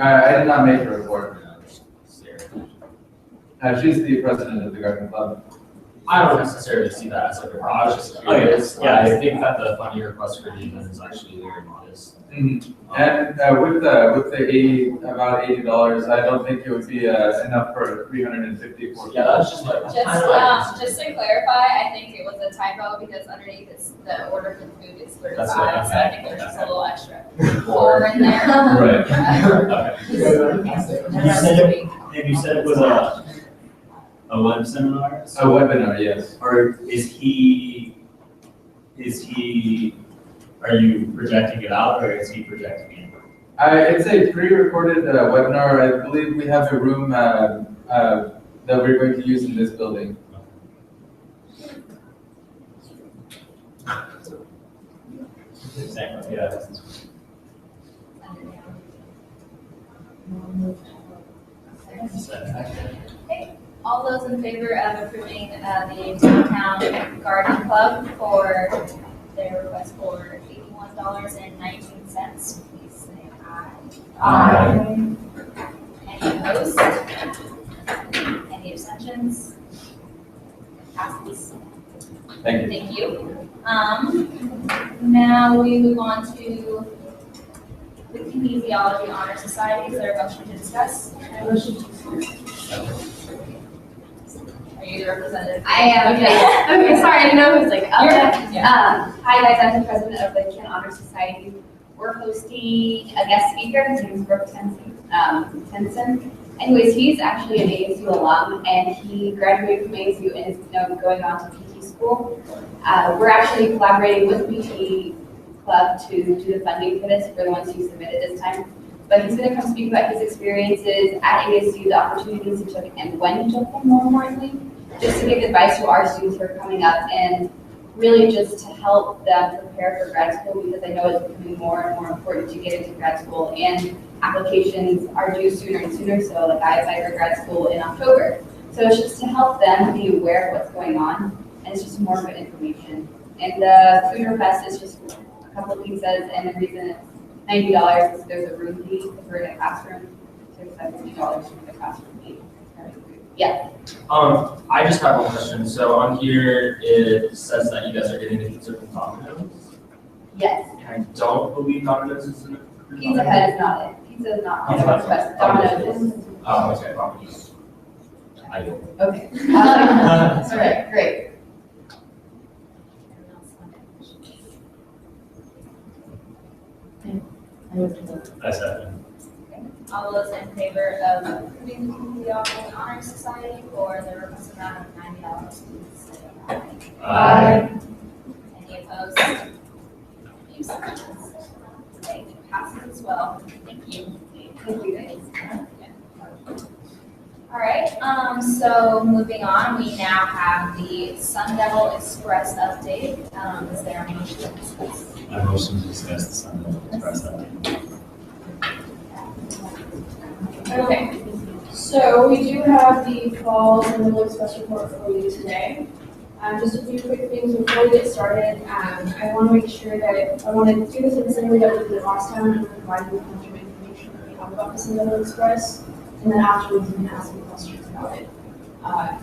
not make the report. She's the president of the garden club. I don't necessarily see that as like a problem. I was just curious. Yeah, I think that the funding request for the event is actually very modest. Mm-hmm. And with the about $80, I don't think it would be enough for 354. Yeah, that's just like Just to clarify, I think it was a typo because underneath the order for the food is 35, so I think there's just a little extra 4 in there. Right. You said it was a web seminar? A webinar, yes. Or are you projecting it out, or is he projecting it? It's a pre-recorded webinar. I believe we have a room that we're going to use in this building. Yeah. Okay, all those in favor of approving the Downtown Garden Club for their request for $81.19, please say aye. Aye. Any opposed? Any abstentions? Passes. Thank you. Thank you. Now we move on to the Kinesiology Honor Society. Is there a motion to discuss? Are you the representative? I am, yes. Okay, sorry, I didn't know who's like up there. Yeah. Hi guys, I'm the president of the Kin Honor Society. We're hosting a guest speaker. His name is Brooke Tenson. Anyways, he's actually an ASU alum, and he graduated from ASU and is now going on to PT school. We're actually collaborating with PT Club to do the funding for this. We're the ones who submitted this time. But he's going to come speak about his experiences at ASU, the opportunities he took, and when he took them, more importantly, just to give advice to our students who are coming up, and really just to help them prepare for grad school, because I know it's becoming more and more important to get into grad school and applications are due sooner and sooner, so like I applied for grad school in October. So it's just to help them be aware of what's going on, and it's just more good information. And the food request is just a couple of pizzas, and the reason it's $90 is there's a room fee for a classroom, so it's $50 for the classroom fee. Yeah. I just have one question. So on here, it says that you guys are getting a pizza from Domino's. Yes. And I don't believe Domino's is in it. Pizza Hut is not it. Pizza is not Pizza Domino's, Hut. but Domino's is. Oh, okay, Domino's. I get it. Okay. All right, great. I second. All those in favor of approving the Community Honor Society for the request amount of $90, please say aye. Aye. Any opposed? Any abstentions? Okay, it passes as well. Thank you. Thank you guys. All right, so moving on, we now have the Sun Devil Express update. Is there a motion to discuss? I motion to discuss the Sun Devil Express update. Okay, so we do have the fall Sun Devil Express report for you today. Just a few quick things before we get started. I want to make sure that I want to do this in the same way that we did last time and provide you with much information that we have about the Sun Devil Express, and then afterwards you can ask me questions about it.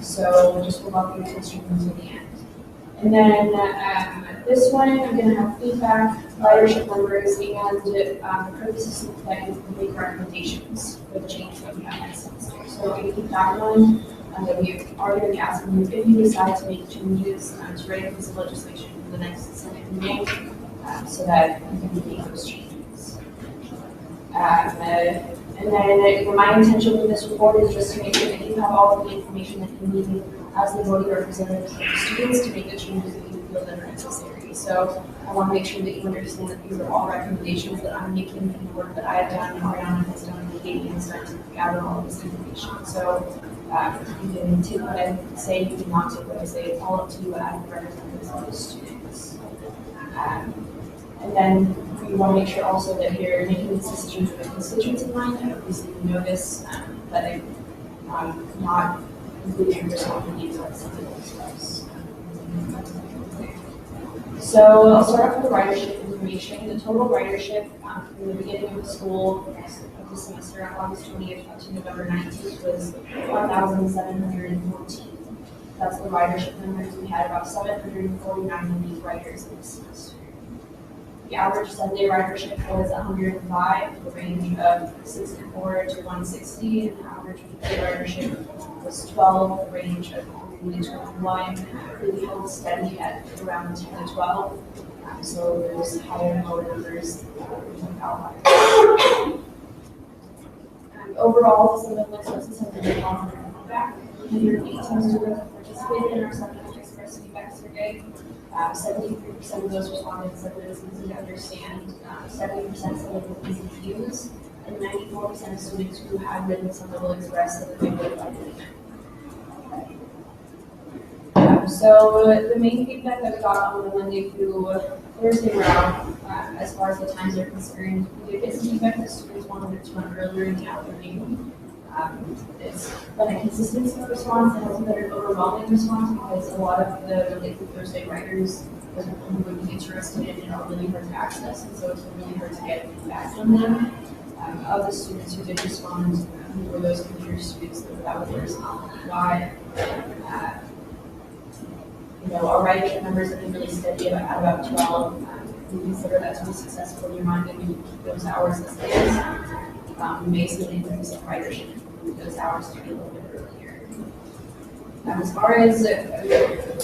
So just hold off your questions until the end. And then this one, I'm going to have feedback, ridership numbers, and purposes that you can make recommendations for the change that we have next semester. So we keep that one. We are going to be asking you if you decide to make changes to write a piece of legislation for the next Senate meeting, so that you can make those changes. And then my intention with this report is just to make sure that you have all of the information that you need as the voting representatives of the students to make the changes that you feel that are necessary. So I want to make sure that you understand that these are all recommendations that I'm making from the work that I have done, Ariana has done, and Katie has done to gather all of this information. So you can take what I say, you can not take what I say. It's all up to you as the representatives of the students. And then we want to make sure also that you're making these decisions with constituents in mind. Obviously, you know this, but I'm not including yourself in these like something else. So I'll start off with the ridership information. The total ridership from the beginning of the school of the semester, August 20th to November 19th, was 1,714. That's the ridership numbers. We had about 749 unique riders in this semester. The average Sunday ridership was 105, the range of 64 to 160, and the average weekday ridership was 12, the range of 100 to 21. Really held steady at around 10 to 12. So there's higher and lower numbers with outliers. Overall, the Sun Devil Expresses have been on feedback. 118 students participated in our Sun Devil Express feedback survey. 73% of those respondents said that it was easy to understand, 70% said it was easy to use, and 94% of students who had ridden Sun Devil Express said that they would like it. So the main feedback that we got on the Monday through Thursday round, as far as the times are concerned, we did get some feedback that students wanted to run earlier in the afternoon. It's been a consistent response and hasn't been an overwhelming response because a lot of the Monday through Thursday writers would be interested in and are really hard to access, and so it's been really hard to get feedback from them. Of the students who did respond, who were those computer students that were responding, why our ridership numbers have been really steady at about 12. We consider that to be successful in your mind, and we keep those hours as is. We may see an increase in ridership and move those hours to be a little bit earlier. As far as the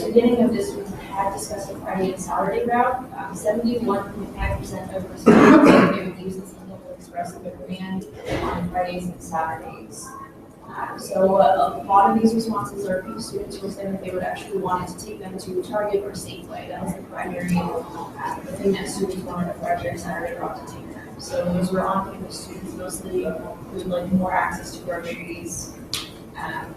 beginning of this, we had discussed a Friday and Saturday route. 71.5% of respondents said they would use the Sun Devil Express if it ran on Fridays and Saturdays. So a lot of these responses are from students who are saying that they would actually want it to take them to Target or Safeway. That was the primary thing that students wanted a Friday or Saturday route to take them. So those were on-campus students mostly who would like more access to groceries. And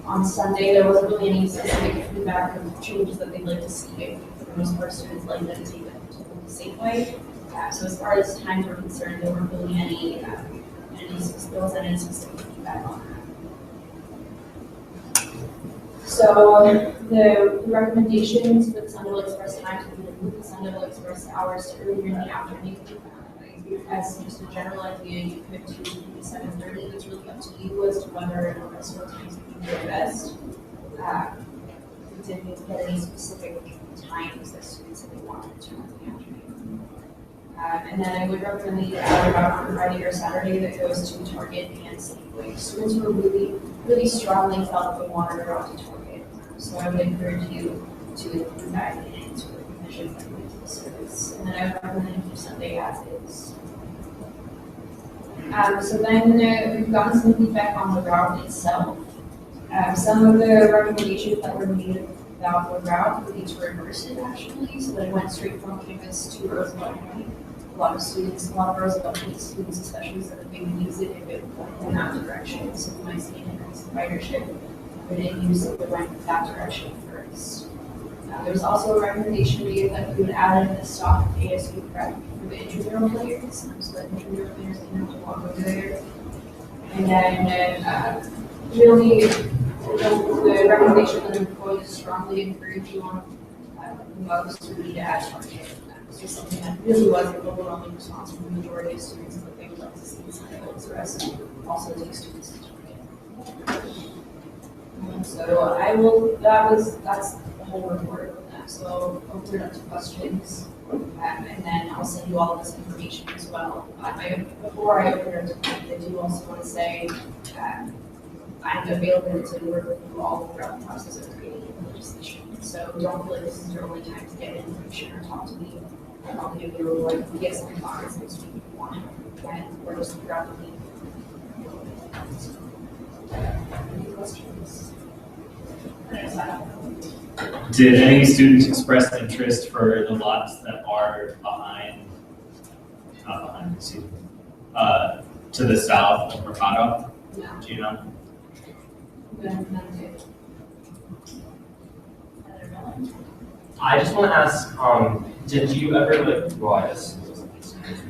on Sunday, there wasn't really any specific feedback of changes that they'd like to see. For the most part, students like them to take them to Safeway. So as far as times were concerned, there weren't really there wasn't any specific feedback on that. So the recommendations for the Sunday Express times would be to move the Sunday Express hours to earlier in the afternoon. As just a general idea, you could do 7:30. It's really up to you as to whether the rest of the times would be the best. We didn't get any specific times that students that they wanted to in the afternoon. And then I would recommend the hour route on Friday or Saturday that goes to Target and Safeway. Students were really strongly felt that they wanted a route to Target. So I would encourage you to include that into the revision of the service. And then I would recommend keep Sunday as is. So then we've gotten some feedback on the route itself. Some of the recommendations that were made about the route would be to reverse it actually, so that it went straight from campus to Roosevelt County. A lot of Roosevelt County students especially said that they would use it if it went in that direction. So we might see an increase in ridership, but they use it if it went that direction first. There's also a recommendation made that we would add in the stop at ASU prep for the intramural players, so that intramural players didn't have to walk over there. And then really, the recommendation that I'm going to strongly encourage you on most would be to add Target. It's just something that really was an overwhelming response from the majority of students that they would like to see this kind of rest also take students to Target. So that's the whole report of that. So I'll open it up to questions. And then I'll send you all of this information as well. Before I open it up to questions, I do also want to say I'm available to work with you all throughout the process of creating legislation. So don't feel like this is your only time to get information or talk to me. I'll give you like get some comments next week if you want, and we're just throughout the week. Any questions? Did any students express interest for the lots that are to the south of Mercado? No. Do you know? I just want to ask, did you ever I guess it wasn't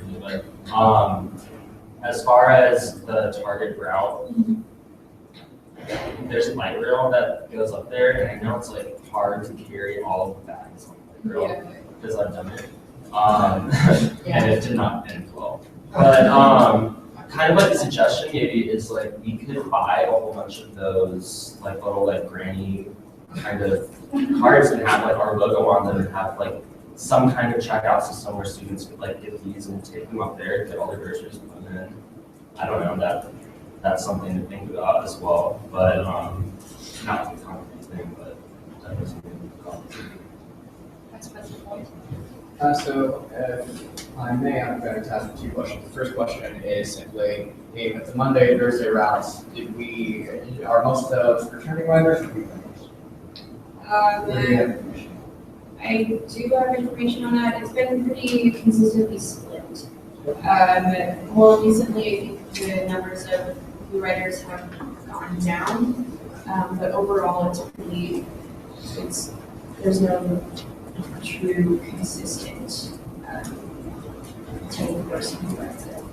really, but as far as the Target route, there's a light rail that goes up there, and I know it's hard to carry all of the bags on the light rail because I've done it, and it did not end well. But kind of a suggestion maybe is we could buy a whole bunch of those little granny kind of cards and have our logo on them and have some kind of checkout system where students could get these and take them up there, get all their groceries and put them in. I don't know, that's something to think about as well, but not a concrete thing, but that was something to call. So, if I may, I'm going to ask two questions. The first question is simply, with the Monday and Thursday routes, are most of those returning riders or returning? I do have information on that. It's been pretty consistently split. More recently, I think the numbers of new riders have gone down, but overall, there's no true consistent team person who rides it.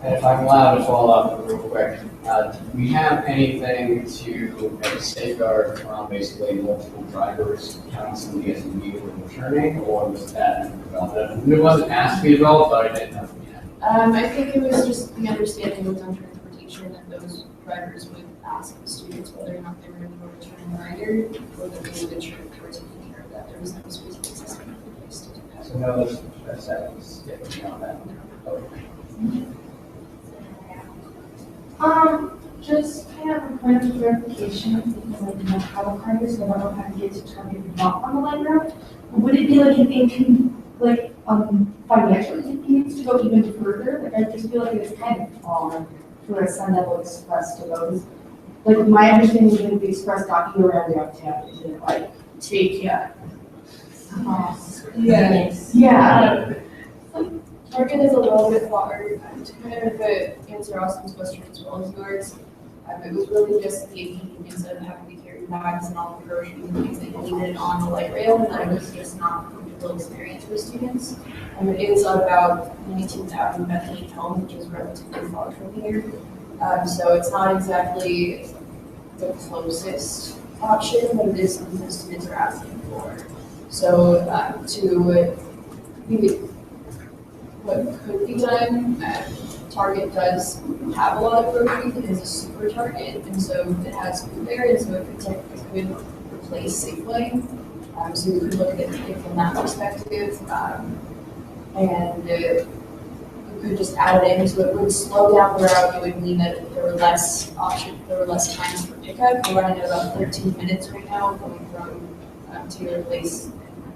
And if I'm allowed to follow up real quick, do we have anything to safeguard from basically multiple drivers constantly as we were returning, or was that developed? It wasn't asked to be developed, but I didn't know yet. I think it was just the understanding with transportation that those drivers would ask the students whether or not they were going to be a returning rider, or that they would ensure that they were taking care of that. There was no specific system in place to do that. So no, that's beyond that. Okay. Just kind of a point of clarification, because I know how the car is, so I don't know how to get to Target and not on the light route. Would it be financially convenient to go even further? I just feel like it's kind of far for a Sun Devil Express to go. My understanding is that the Express got you around downtown, is it take you? Yeah. Target is a little bit far. To kind of answer Austin's question as well as yours, it was really just the inconvenience of having to carry bags and all the groceries and things that you needed on the light rail, and that it was just not low experience for students. It is about 19,000 Bethany home, which is relatively far from here. So it's not exactly the closest option, but it is something that students are asking for. So what could be done, Target does have a lot of groceries. It is a super Target, and so it has food there, and so it could replace Safeway. So we could look at it from that perspective, and we could just add it in, so it would slow down the route. It would mean that there were less options, there were less times for pickup. We're running at about 13 minutes right now, going from Taylor Place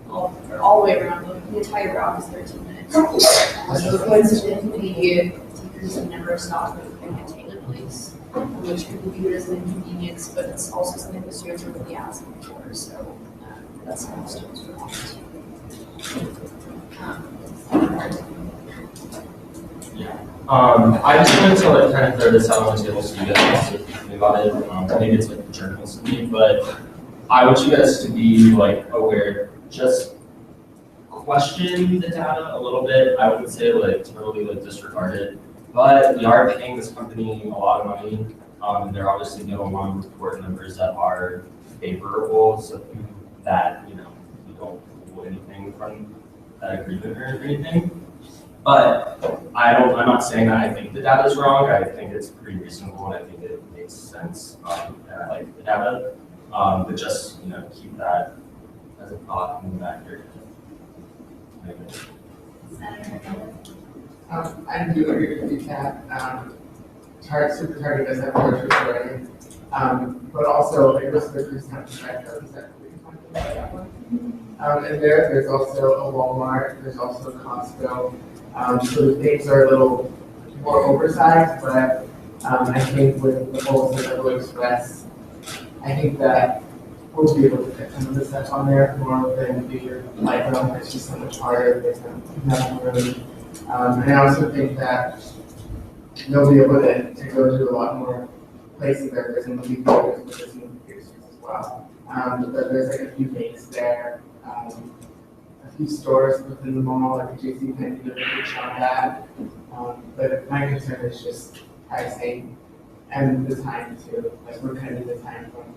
all the way around. The entire route is 13 minutes. So it would significantly decrease the number of stops that we at Taylor Place, which could be viewed as an inconvenience, but it's also something the students are really asking for. So that's how the students would want. I just wanted to like kind of throw this out on the table so you guys can think about it. Maybe it's like journals to me, but I want you guys to be like aware, just question the data a little bit. I wouldn't say like totally like disregard it, but we are paying this company a lot of money. They're obviously going to want to report numbers that are favorable, so that, you know, we don't pull anything from that agreement or anything. But I'm not saying that I think the data is wrong. I think it's pretty reasonable, and I think it makes sense. And I like the data, but just, you know, keep that as a thought in the back of your head. I do agree with you, Kat. Super Target does have grocery store, but also it was the first time and there's also a Walmart, there's also Costco. So the things are a little more oversized, but I think with the whole Central Express, I think that we'll be able to fit some of the stuff on there more than the light realm. It's just so much harder. There's nothing really. And I also think that they'll be able to go to a lot more places there. There's in the movie theaters, but there's movie theaters as well. But there's like a few banks there. A few stores within the mall, like a JCPenney, did a good job that. But my concern is just pricing and the time too. Like we're cutting the time from.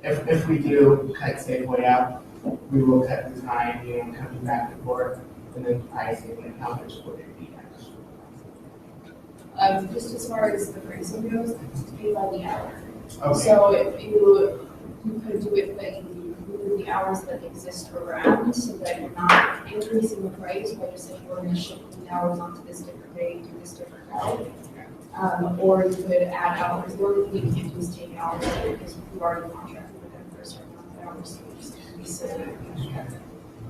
If we do cut Safeway out, we will cut the time, you know, coming back and forth, and then pricing and how much would it be actually. Just as far as the pricing goes, it's paid by the hour. Okay. So if you could do it by the hours that exist around, so that you're not increasing the price by just saying we're going to shift the hours onto this different day, do this different route. Or you could add hours. The only thing you can't do is take hours because we've already contracted with them for a certain amount of hours, so we just be sitting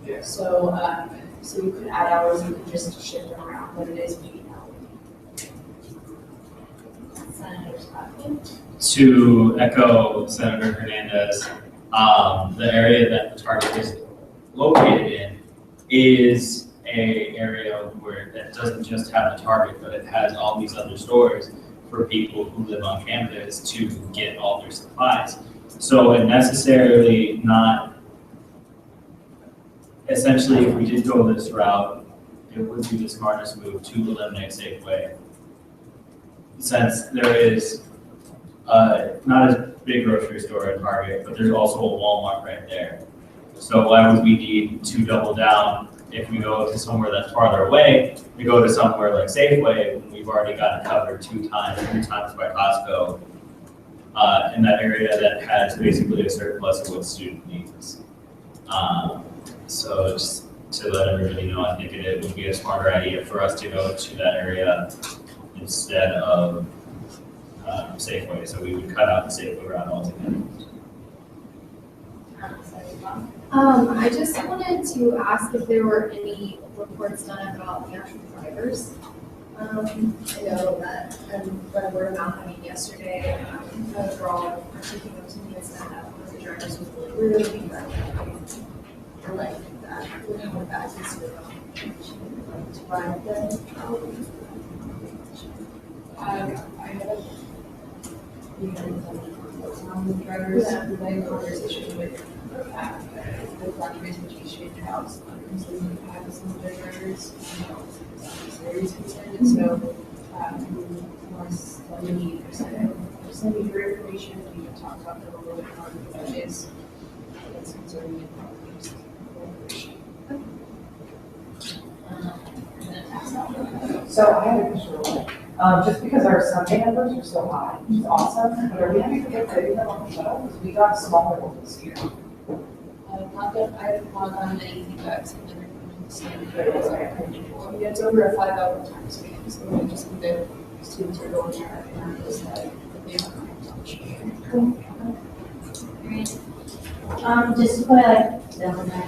there. So you could add hours, you could just shift them around, but it is paid hourly. To echo Senator Hernandez, the area that the Target is located in is an area where that doesn't just have the Target, but it has all these other stores for people who live on campus to get all their supplies. So it necessarily not, essentially, if we did go this route, it would be the smartest move to eliminate Safeway, since there is not as big grocery store at Target, but there's also a Walmart right there. So why would we need to double down if we go to somewhere that's farther away? We go to somewhere like Safeway, when we've already got it covered 2 times, 3 times by Costco, in that area that has basically a surplus of what student needs. So just to let everybody know, I think it would be a smarter idea for us to go to that area instead of Safeway. So we would cut out the Safeway route altogether. I just wanted to ask if there were any reports done about the actual drivers. I know that read word of mouth, yesterday, a girl taking up to me and said that one of the drivers was really rude, or like that, with that to ride the I haven't, drivers, I had a conversation with with our transportation house, concerns we have with some of their drivers, serious concern, and so, more study or sending your information, we can talk about that a little bit more, because that is, it's concerning and probably just information. So I have a question. Just because our Sunday numbers are so high, which is awesome, but are we having to get rid of them on the shuttle? Because we got smaller ones this year. Not that I have not done any feedback, so they're going to stand for it. Yeah, it's over a 5-hour time span, so we just think that students are going there and not just that they don't Just to put it like down back,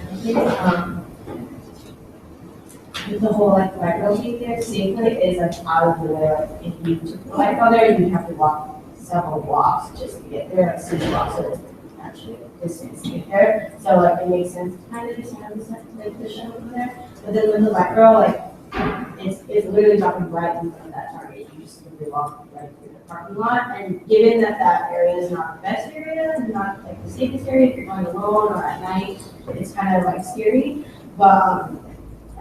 the whole like micro thing there, safely is like out of the way. Like if you took the micro there, you'd have to walk several blocks just to get there, like 6 blocks, so it's actually a distance to get there. So like it makes sense to kind of just have this like the shuttle over there. But then with the micro, like it's literally dropping right in front of that target. You just simply walk right through the parking lot. And given that that area is not the best area, not like the safest area, if you're going alone or at night, it's kind of like scary. But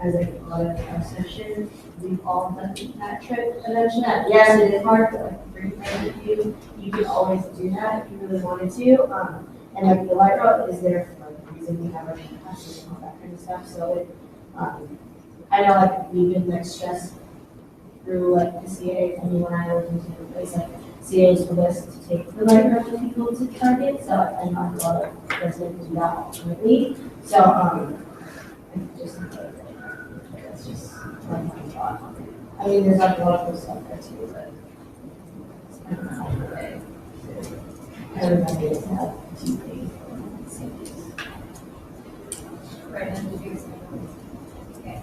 as a part of our session, we've all done that trip eventually. Yes, it is hard, but like bring friends with you. You can always do that if you really wanted to. And like the light road is there for like a reason. We have our classes and all that kind of stuff. So it, I know like we've been like stressed through like the CA. I mean, when I lived in different places, like CAs for us to take the light road for people to target. So I know a lot of residents do that ultimately. So just. That's just like my thought. I mean, there's like a lot of cool stuff there too, but it's kind of out of the way. Everybody is have two things. Right, and the biggest thing. Okay,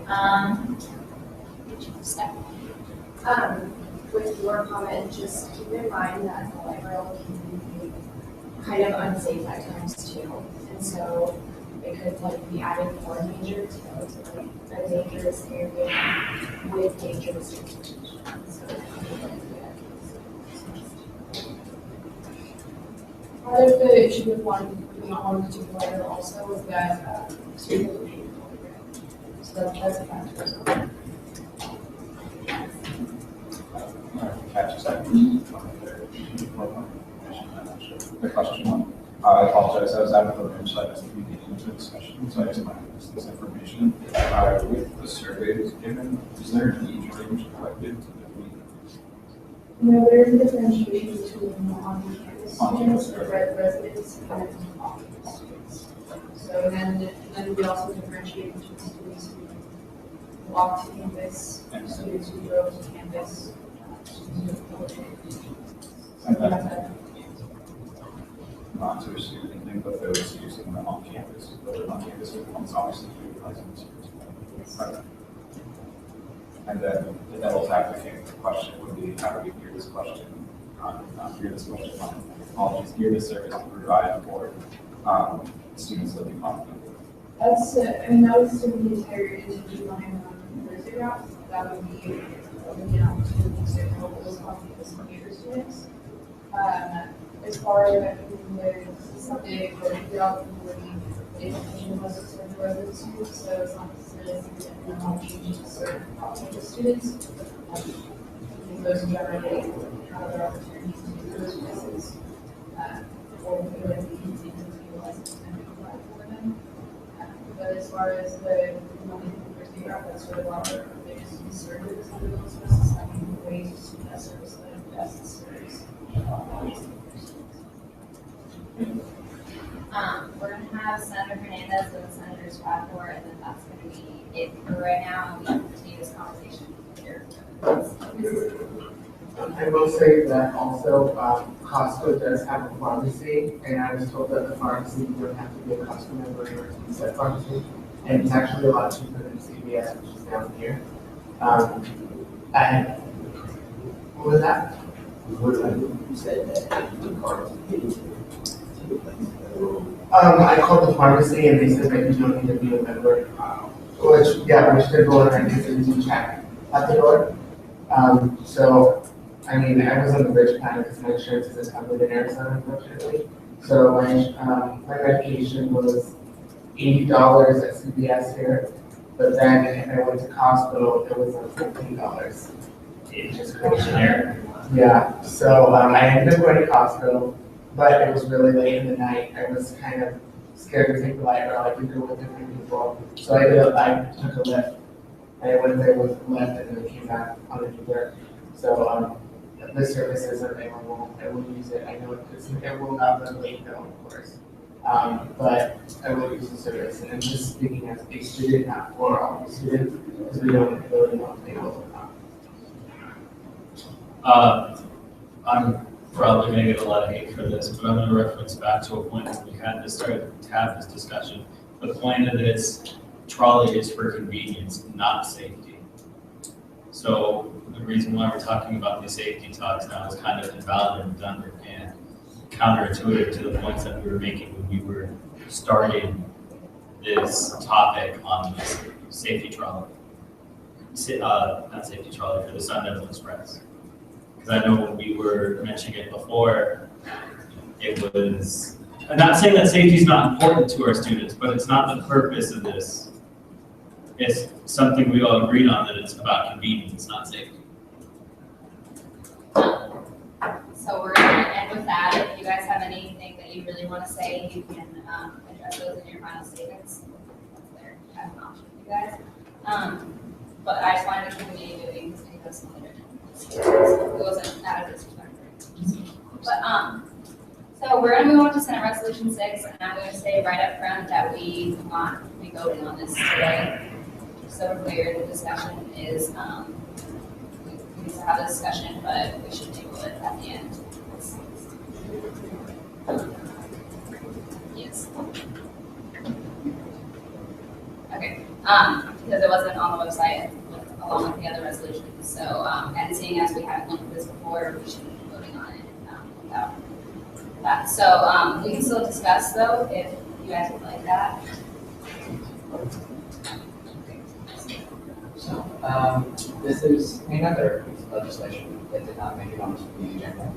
step. With your comment, just keep in mind that the light rail can be kind of unsafe at times too. And so it could like be added more danger to like a dangerous area with dangerous situations. So part of the issue with not wanting to do the light rail also is that students are being programmed. So that's a factor as well. Catch a second. The question one. I apologize, I was out of the room, so I missed the beginning of the discussion, so I just might have missed this information. With the surveys given, is there an age range collected to the week? No, there is a differentiation between on-campus students, residents, and off-campus students. So then we also differentiate between students who walk to campus, students who drove to campus, Not to assume anything, but those using them on campus, those on-campus ones obviously do license. Right. And then the devil's advocate question would be, how do we gear this question, apologies, gear this service to provide for students living on campus? That's, I mean, that would still be entire intention behind Thursday route. That would be opening an opportunity to help those off-campus commuter students. As far as someday going out the education was to serve the resident students, so it's not necessarily something that we want to change to serve off-campus students. I think those generally have other opportunities to do those places. Or we would continue to utilize it and provide for them. But as far as the money for Thursday route, that's sort of our biggest concern with some of those services, finding ways to best service the best serves. We're gonna have Senator Hernandez and Senator Stratford, and then that's gonna be it for right now. We can continue this conversation later. I will say that also Costco does have a pharmacy, and I was told that the pharmacy would have to be a Costco member in order to use that pharmacy, and it's actually a lot cheaper than CVS, which is down here. And what was that? You said that the card is getting I called the pharmacy and they said that you don't need to be a member. Which they're going and to check at the door. So, I mean, I was on the bridge plan because my insurance isn't covered in Arizona, unfortunately. So my medication was $80 at CVS here, but then if I went to Costco, it was like $15. It's just generic. Yeah, so I ended up going to Costco, but it was really late in the night. I was kind of scared to take the light rail. I could go with different people. So I took a lift. And I went there with a lift and then came back on an Uber. So this service is available. I will use it. I know it will not run late though, of course. But I will use the service. And I'm just speaking as a student, not for all the students, because we don't really know if they will or not. I'm probably gonna get a lot of hate for this, but I'm gonna reference back to a point when we had to start to have this discussion. The point of this trolley is for convenience, not safety. So the reason why we're talking about these safety talks now is kind of invalid and redundant and counterintuitive to the points that we were making when we were starting this topic on this safety trolley. Not safety trolley, for the Sun Devil Express. Because I know when we were mentioning it before, it was, I'm not saying that safety is not important to our students, but it's not the purpose of this. It's something we all agreed on, that it's about convenience, not safety. So we're gonna end with that. If you guys have anything that you really want to say, you can address those in your final statements. That's there as an option for you guys. But I just wanted to keep the meeting moving because I know some other it wasn't out of disrespect. But so we're gonna move on to Senate Resolution 6, and I'm gonna say right up front that we will not be voting on this today. So we're clear, the discussion is we need to have a discussion, but we should table it at the end. Yes. Okay. Because it wasn't on the website along with the other resolutions. So, and seeing as we haven't looked at this before, we shouldn't be voting on it without that. So, we can still discuss though if you guys would like that. So, this is another piece of legislation that did not make it onto the agenda.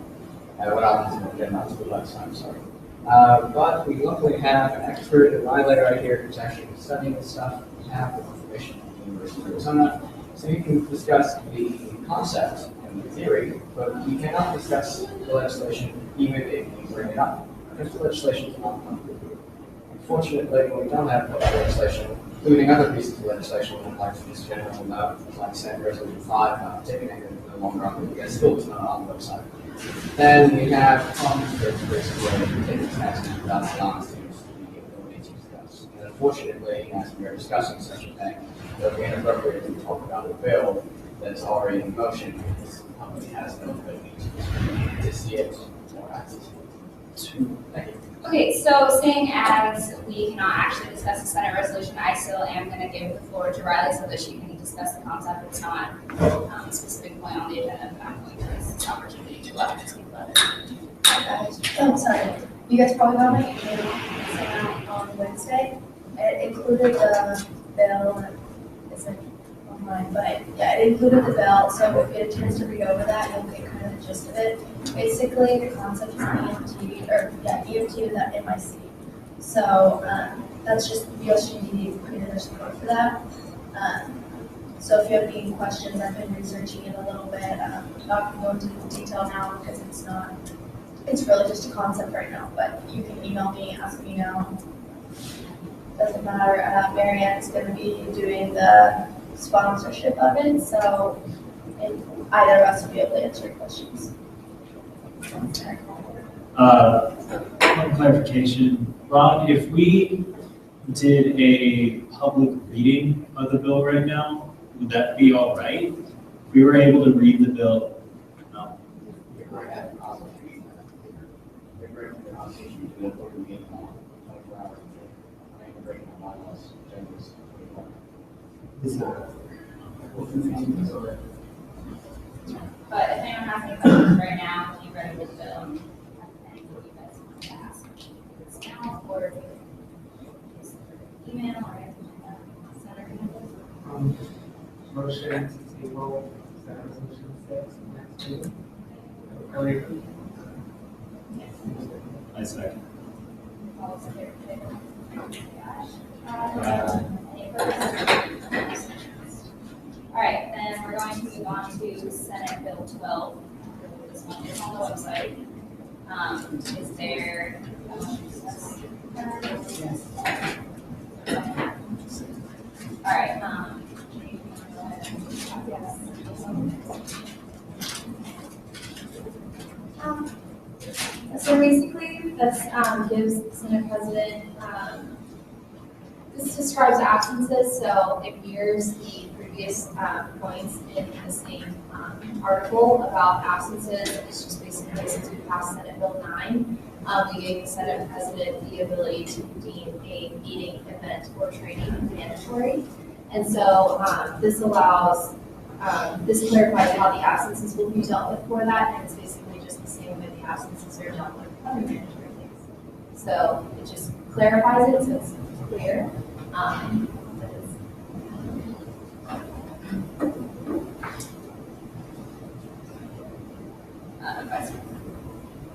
Went on to the agenda onto the website, I'm sorry. But we luckily have an expert in my letter right here who's actually studying this stuff. We have the information from the University of Arizona. So you can discuss the concept and the theory, but we cannot discuss the legislation even if you bring it up. Because the legislation is not concrete. Unfortunately, when we don't have legislation, including other pieces of legislation, like this general note, like Senate Resolution 5, ticketing is no longer on the still is not on the website. Then we have problems with basically taking taxes without allowing students the ability to discuss. And unfortunately, as we are discussing such a thing, it would be inappropriate to talk about a bill that's already in motion because the company has no ability to see it or access it. Thank you. Okay, so seeing as we cannot actually discuss the Senate resolution, I still am going to give the floor to Riley so that she can discuss the concept. It's not a specific point on the agenda, but I'm going to use this opportunity to let her speak about it. Hi guys. Oh, sorry. You guys probably got my email sent out on Wednesday. It included the bill. It's like online, but yeah, it included the bill. So if you get a chance to read over that, you'll get kind of the gist of it. Basically, the concept is EMT, or yeah, EMT without MIC. So that's just USGD created their support for that. So if you have any questions, I've been researching it a little bit. I'm not going to go into detail now because it's really just a concept right now, but you can email me, ask me now. Doesn't matter. Marianne's going to be doing the sponsorship of it, so either of us will be able to answer your questions. One clarification, Ron, if we did a public reading of the bill right now, would that be all right? If we were able to read the bill? No. But if anyone has any questions right now, if you're ready with the bill, anything you guys want to ask, it's now or email or anything like that. Motion to table Senate Resolution 6 next week. I second. All those in favor, say aye. Any opposed? All right, then we're going to move on to Senate Bill 12. This one is on the website. Is there? All right. So basically, this gives the Senate President, this describes absences, so it mirrors the previous points in the same article about absences. It's just basically, since we passed Senate Bill 9, we gave the Senate President the ability to deem a meeting, event, or training mandatory. And so this allows, this clarifies how the absences will be dealt with for that, and it's basically just the same way the absences are dealt with other mandatory things. So it just clarifies it, so it's clear.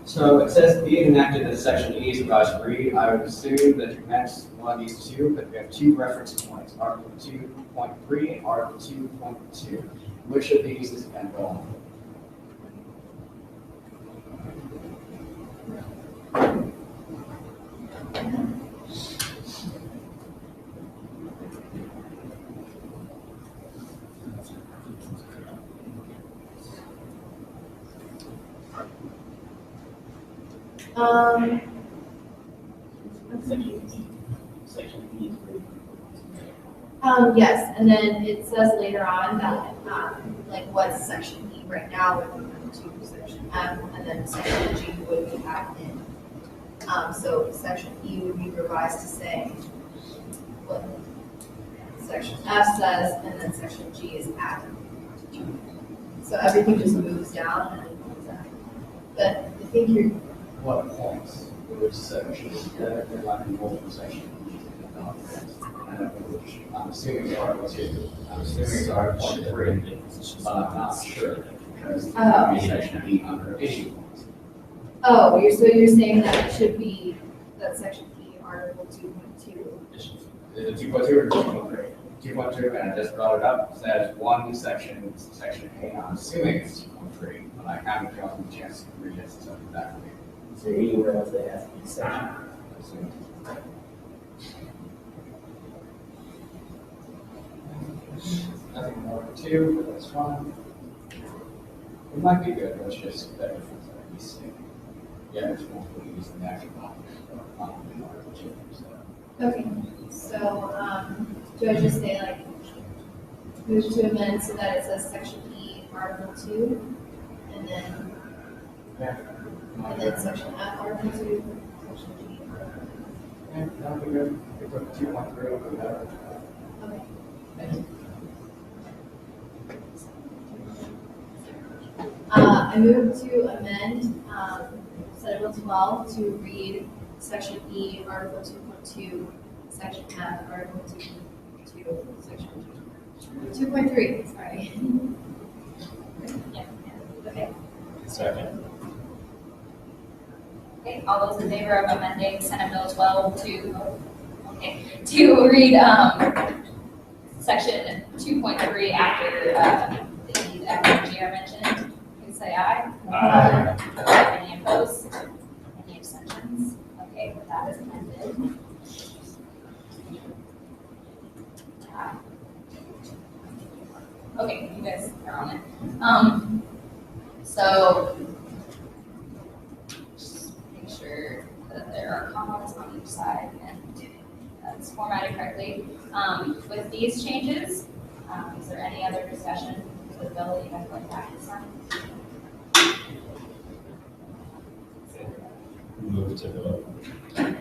So it says being enacted in section E is about to read. I would assume that you matched one of these two, but we have two reference points, Article 2.3 and Article 2.2. Which of these is involved? Yes, and then it says later on that, like what's section E right now would be to section F, and then section G would be added in. So section E would be revised to say what section F says, and then section G is added. So everything just moves down and it comes out. But I think you're. What points? Which section? They're like in multiple sections. I'm assuming it's Article 2. I'm assuming it's Article 3, but I'm not sure because it's section E under issue points. Oh, so you're saying that it should be that section E, Article 2.2. Is it 2.2 or 2.3? 2.2, and I just brought it up, says one section, section A. I'm assuming it's 2.3, but I haven't gotten a chance to read it so exactly. So anywhere else that has to be section. Nothing more than 2, but that's fine. It might be good, but it's just better for the EC. Yeah, there's multiple E's in the actual document. Okay, so do I just say like, move to amend so that it says section E, Article 2, and then, section F, Article 2, section G, Article 2. Yeah, that'll be good. We put 2.3 over there. Okay. I move to amend Senate Bill 12 to read section E, Article 2.2, section F, Article 2.2, section 2.3, sorry. Yeah, okay. Second. Okay, all those in favor of amending Senate Bill 12 to read section 2.3 after the E that Gio mentioned, please say aye. Aye. Any opposed? Any abstentions? Okay, that is amended. Okay, you guys are on it. So just make sure that there are commas on each side and that's formatted correctly. With these changes, is there any other discussion to the bill that you guys would like to add this time? Move to vote. Okay.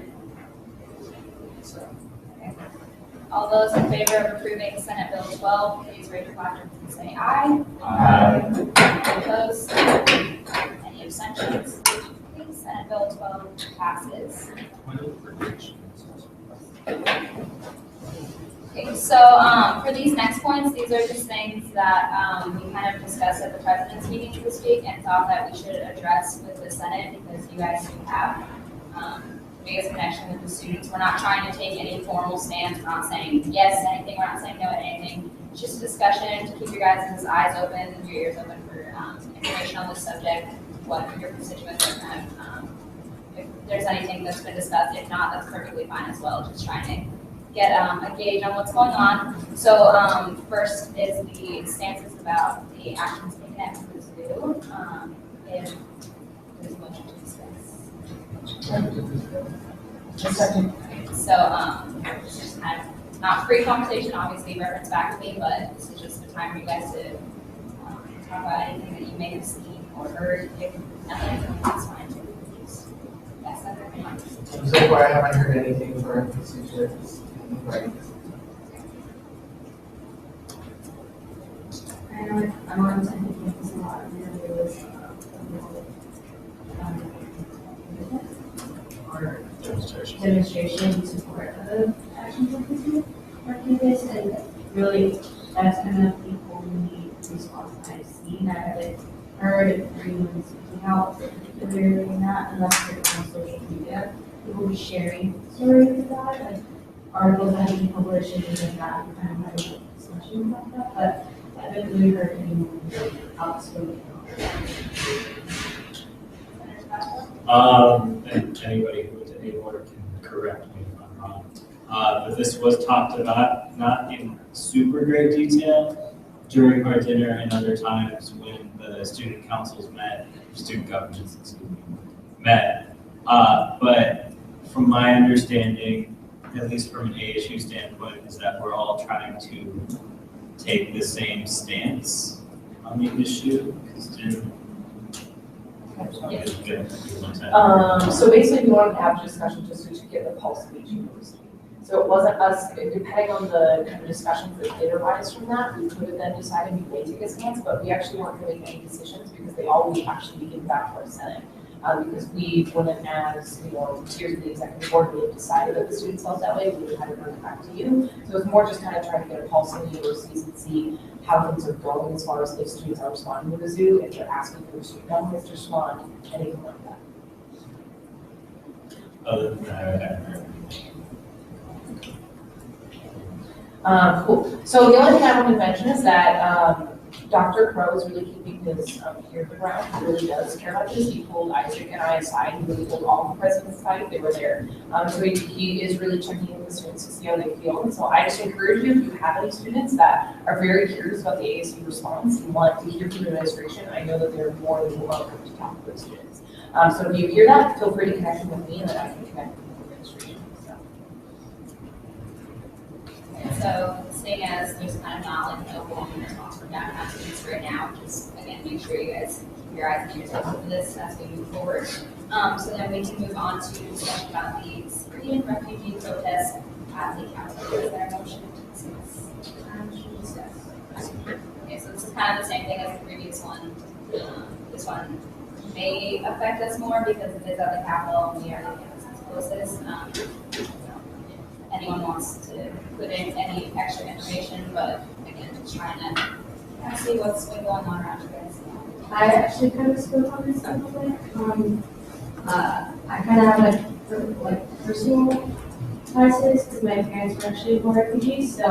All those in favor of approving Senate Bill 12, please raise your hand and say aye. Aye. Any opposed? Any abstentions? Okay, Senate Bill 12 passes. Okay, so for these next points, these are just things that we kind of discussed at the president's meeting this week and thought that we should address with the Senate because you guys do have biggest connection with the students. We're not trying to take any formal stance. We're not saying yes to anything. We're not saying no to anything. It's just a discussion to keep your guys' eyes open and your ears open for information on this subject, what your constituents are kind of, if there's anything that's been discussed. If not, that's perfectly fine as well. Just trying to get a gauge on what's going on. So first is the stances about the actions taken at the zoo. If there's a motion to discuss. So just kind of not free conversation, obviously reference back to me, but this is just the time for you guys to talk about anything that you may have seen or heard. If nothing, that's fine too. Yes, that's everything. So far, I haven't heard anything for constituents. Right. I'm on to this a lot. There was or demonstration in support of actions like this on campus, and really that's kind of people who need response I've seen. I haven't heard anyone speaking out particularly in that unless it's on social media. People be sharing stories about it, like articles that have been published and things like that. We kind of had a discussion about that, but I haven't really heard anyone outspoken. And anybody who was able can correct me if I'm wrong. But this was talked about, not in super great detail, during our dinner and other times when the student councils met, student governments, met. But from my understanding, at least from an ASU standpoint, is that we're all trying to take the same stance on the issue. So basically, we wanted to have a discussion just to get the pulse of each university. So it wasn't us, depending on the kind of discussions that did arise from that, we could have then decided we may take a stance, but we actually weren't going to make any decisions because they all would actually be given back to our Senate. Because we wouldn't, as tiers of the executive board, we had decided that the students felt that way, we would have to bring it back to you. So it's more just kind of trying to get a pulse on the universities and see how things are going as far as if students are responding to the zoo, if they're asking for the student government to respond, anything like that. Other than that, I haven't heard. Cool. So the only thing I want to mention is that Dr. Crow is really keeping this ear to the ground. He really does care about this. He pulled Isaac and I aside. He really pulled all the presidents aside. They were there. So he is really checking in with the students to see how they feel. And so I just encourage you, if you have any students that are very curious about the ASU response and want to hear from the administration, I know that they're more than welcome to talk with students. So if you hear that, feel free to connect with me and then I can connect with the administration. So seeing as there's kind of not like an overwhelming response from downtown students right now, just again, make sure you guys keep your eyes and ears open for this as we move forward. So then we can move on to discussion about the Syrian refugee protest at the council. Is there a motion to discuss? Okay, so this is kind of the same thing as the previous one. This one may affect us more because it is at the Capitol and we are the campus closest. Anyone wants to put in any extra information, but again, just trying to kind of see what's been going on around you guys. I actually kind of spoke on this a little bit. I kind of have like personal biases because my parents were actually born refugees, so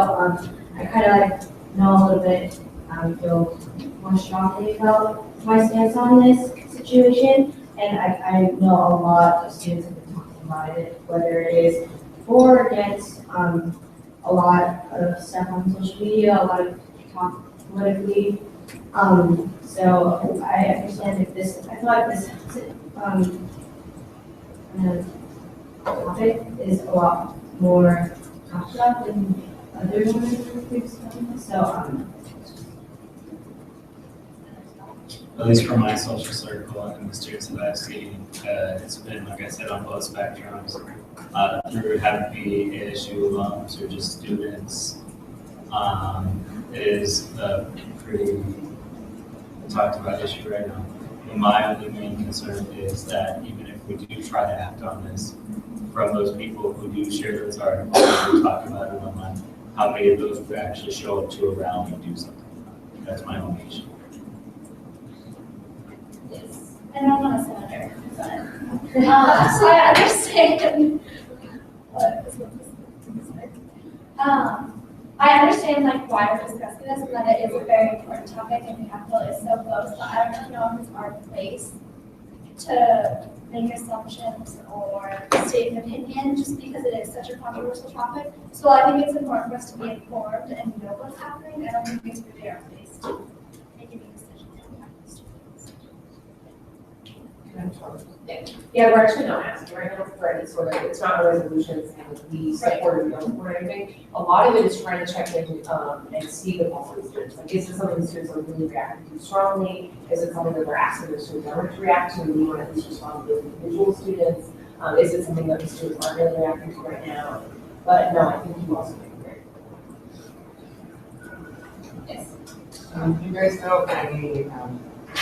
I kind of know a little bit. I feel more strongly about my stance on this situation, and I know a lot of students have been talking about it, whether it is for or against a lot of stuff on social media, a lot of talk politically. So I understand if this, I feel like this topic is a lot more talked about than other groups. So At least from my social circle and the students that I've seen, it's been, like I said, on both spectrums. Through having to be ASU alums or just students, it is a pretty talked about issue right now. And my only main concern is that even if we do try to act on this, from those people who do share those articles and talk about it online, how many of those would actually show up to a rally and do something? That's my only issue. Yes. And I'm not a senator, but So I understand. I understand like why we're discussing this and that it is a very important topic and the capital is so close, but I don't really know if it's our place to make assumptions or state an opinion just because it is such a controversial topic. So I think it's important for us to be informed and know what's happening. I don't think it's really our place to make any decisions on that. Yeah, we're actually not asking right now for any sort of, it's not a resolution and we support or don't support anything. A lot of it is trying to check in and see the pulse of the students. Like, is this something the students are really reacting to strongly? Is it something that we're asking the student government to react to? We want to at least respond to those individual students. Is it something that the students aren't really reacting to right now? But no, I think you also make it very clear. Yes. Do you guys know of any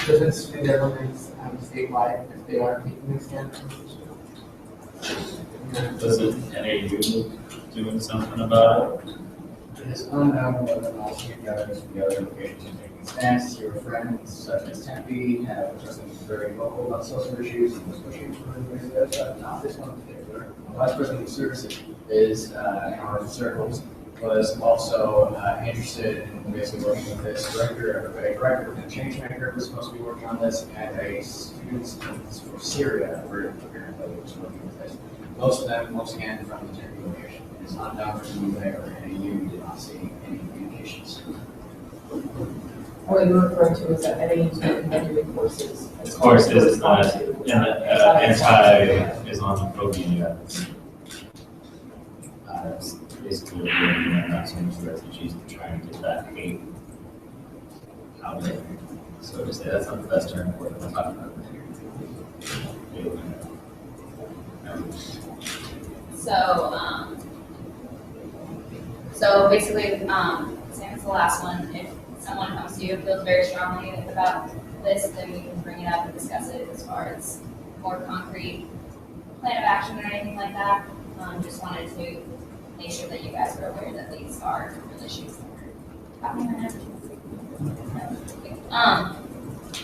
different student governments statewide if they are taking this stand? Doesn't NAU doing something about it? It is unknown whether or not student governments from the other locations are taking a stance. Your friends such as Tempe have just been very vocal about social issues and social issues for the but not this one in particular. The Vice President of Services is in our circles was also interested in basically working with this director within Changemaker who was supposed to be working on this, and a student for Syria who apparently was working with this. Most of them, once again, from the Tempe location. It is unknown for who they or any you did not see any communications. What you're referring to is that NAU's doing courses. Courses is not, anti-Islamophobia. Basically, we're not so much refugees to try and get that hate out there. So to say that's not the best term for it, I'm talking about So basically, same as the last one, if someone comes to you and feels very strongly about this, then we can bring it up and discuss it as far as more concrete plan of action or anything like that. Just wanted to make sure that you guys are aware that these are real issues that are happening right now.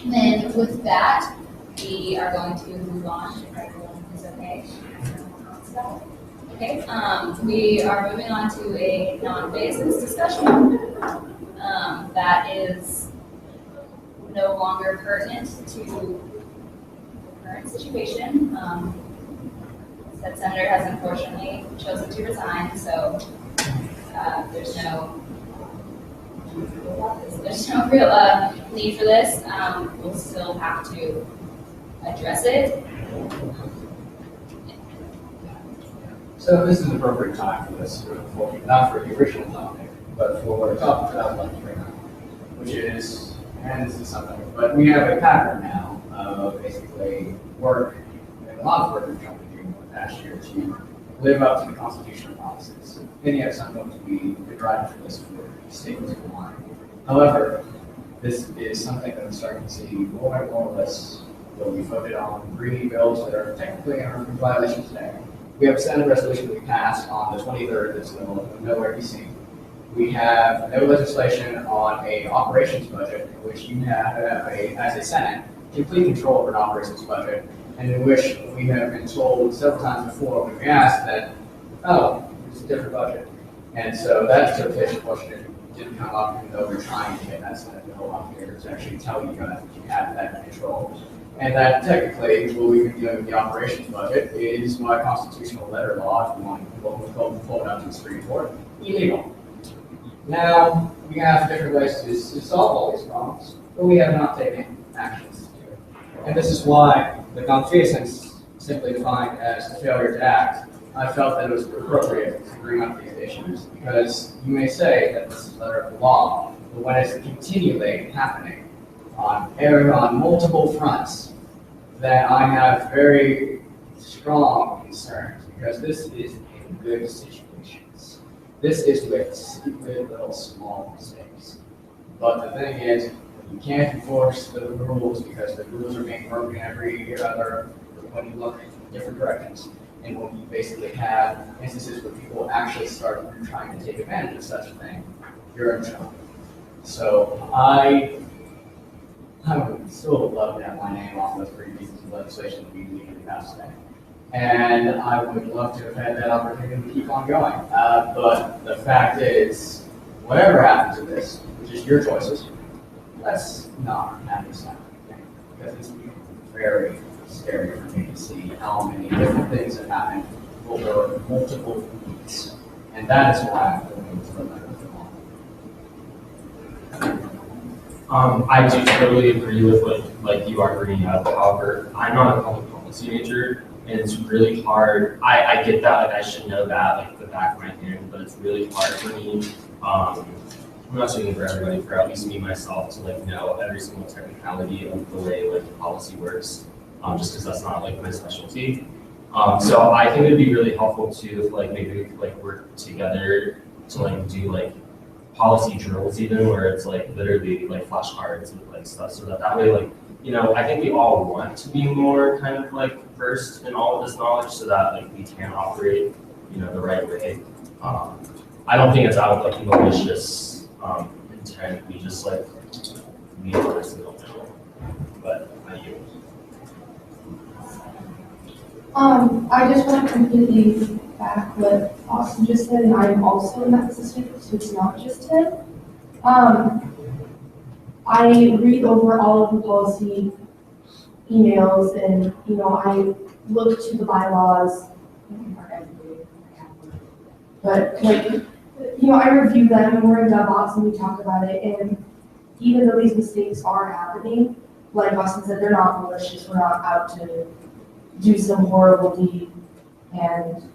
Then with that, we are going to move on if everyone is okay. Okay, we are moving on to a non-basis discussion that is no longer pertinent to the current situation. That senator has unfortunately chosen to resign, so there's no real need for this. We'll still have to address it. So this is an appropriate time for this, not for the original topic, but for a topic that I'd like to bring up, which is, and this is something, but we have a pattern now of basically work, and a lot of work we've tried to do in the past year to live up to the constitutional promises. And yet sometimes we could drive for this for statements of line. However, this is something that I'm starting to see more and more of us will be voted on bringing bills that are technically in violation today. We have a Senate resolution that we passed on the 23rd that's nowhere to be seen. We have no legislation on a operations budget in which you have, as a Senate, complete control over an operations budget, and in which we have been told several times before when we asked that, oh, it's a different budget. And so that interpretation question didn't come up, even though we're trying to get that Senate bill up here to actually tell you guys that you have that control. And that technically, what we've been doing with the operations budget is my constitutional letter law, if you want to pull it out to the Supreme Court, illegal. Now, we have different ways to solve all these problems, but we have not taken actions to do it. And this is why the confiance, simply defined as the failure to act, I felt that it was appropriate to bring up these issues, because you may say that this is a letter of the law, but when it's continually happening on multiple fronts, that I have very strong concerns, because this is in good situations. This is with stupid little small mistakes. But the thing is, you can't enforce the rules because the rules are being broken every other, when you look in different directions. And when you basically have instances where people actually start trying to take advantage of such a thing, you're in trouble. So I I would still love to have my name on those three pieces of legislation that we legally passed today. And I would love to have had that opportunity to keep on going. But the fact is, whatever happens to this, which is your choices, let's not have this happen. Because it's very scary for me to see how many different things have happened over multiple weeks. And that is why I'm going to the letter of the law. I do totally agree with what like you are bringing up. However, I'm not a public policy major, and it's really hard. I get that, like I should know that, like the back of my hand, but it's really hard for me. I'm not speaking for everybody, for at least me myself, to like know every single technicality of the way like policy works, just because that's not like my specialty. So I think it'd be really helpful to like maybe we could like work together to like do like policy drills even where it's like literally like flashcards and like stuff, so that way like, you know, I think we all want to be more kind of like versed in all of this knowledge so that like we can operate, you know, the right way. I don't think it's out of like malicious intent. We just like we honestly don't know. But I do. I just want to completely back what Austin just said, and I'm also in that position, so it's not just him. I read over all of the policy emails, and you know, I look to the bylaws. But like, you know, I review them, and we're in DevOps, and we talk about it. And even though these mistakes are happening, like Austin said, they're not malicious. We're not out to do some horrible deed. And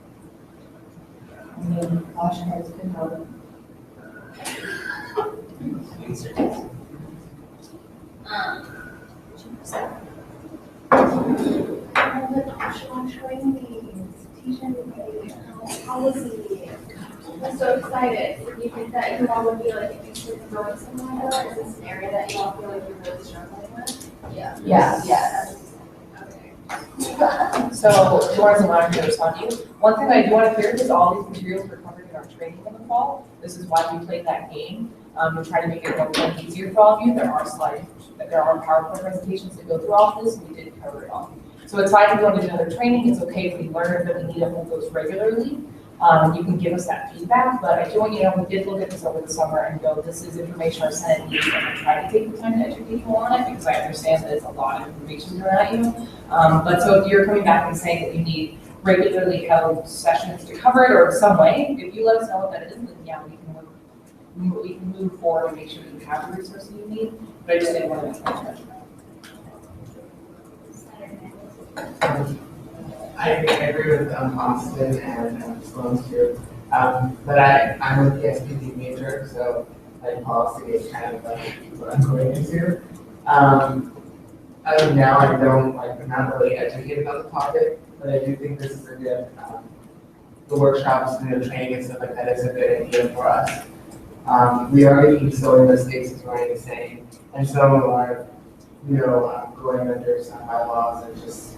I mean, flashcards could help. Policy. I'm so excited. Do you think that you all would be like interested in going somewhere, or is this an area that you all feel like you're really struggling with? Yeah. Yes. So, do you want someone to respond to you? One thing I do want to clear is all these materials were covered in our training in the fall. This is why we played that game. To try to make it more easier for all of you. There are slides, there are PowerPoint presentations that go through all of this, and we did cover it all. So it's fine if you want to do another training. It's okay if we learn that we need to hold those regularly. You can give us that feedback, but I do want you to know we did look at this over the summer and go, this is information our Senate needs, and I try to take the time to educate you on it because I understand that it's a lot of information thrown at you. But so if you're coming back and saying that you need regularly held sessions to cover it or some way, if you let us know what that is, then yeah, we can move forward and make sure that you have the resources you need. But I just didn't want to make that I agree with Austin and Sloan's too. But I'm a PSPD major, so like policy is kind of like what I'm going into. As of now, I don't like, I'm not really educated about the topic, but I do think this is a good, the workshops and the training and stuff like that is a good idea for us. We are making so many mistakes, as Ryan is saying, and some of our, you know, going under some bylaws and just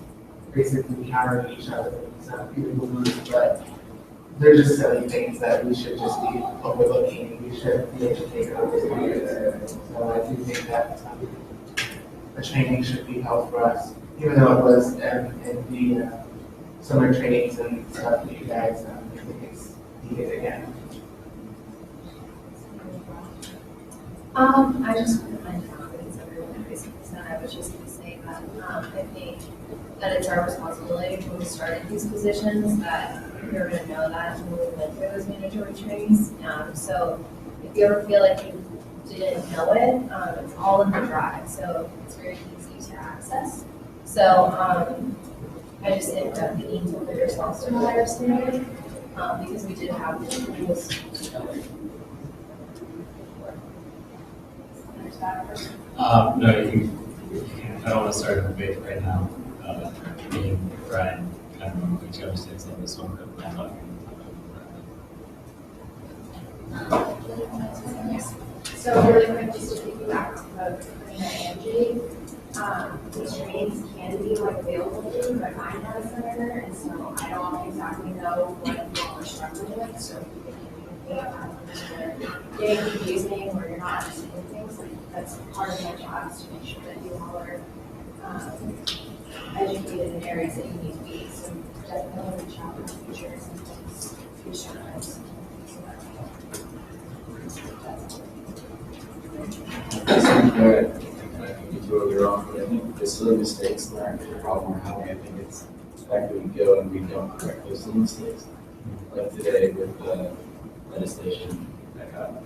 basically countering each other. Some people lose, but they're just silly things that we should just be overlooking. We should be educated on these things. So I do think that a training should be held for us, even though it was in the summer trainings and stuff that you guys, I think it's needed again. I just want to find confidence everyone basically said. I was just going to say that I think that it's our responsibility when we start in these positions that we're going to know that when we went through those mandatory trainings. So if you ever feel like you didn't know it, it's all in the drive, so it's very easy to access. So I just think that we need to hold ourselves to a higher standard because we did have the tools to know it. No, you can, I don't want to start a debate right now. Me and Brian kind of know each other's things on this one, but I'm not. So really quick, just to take you back to the Angie, these trainings can be like available to you, but I'm not a senator, and so I don't exactly know what you all are struggling with, so if you getting confusing or you're not understanding things, like that's part of my job is to make sure that you all are educated in areas that you need to be. So definitely reach out in the future and future times. I think that, I think it's earlier on, but I think the silly mistakes aren't the problem we're having. I think it's the fact that we go and we don't correct those silly mistakes. Like today with the legislation that got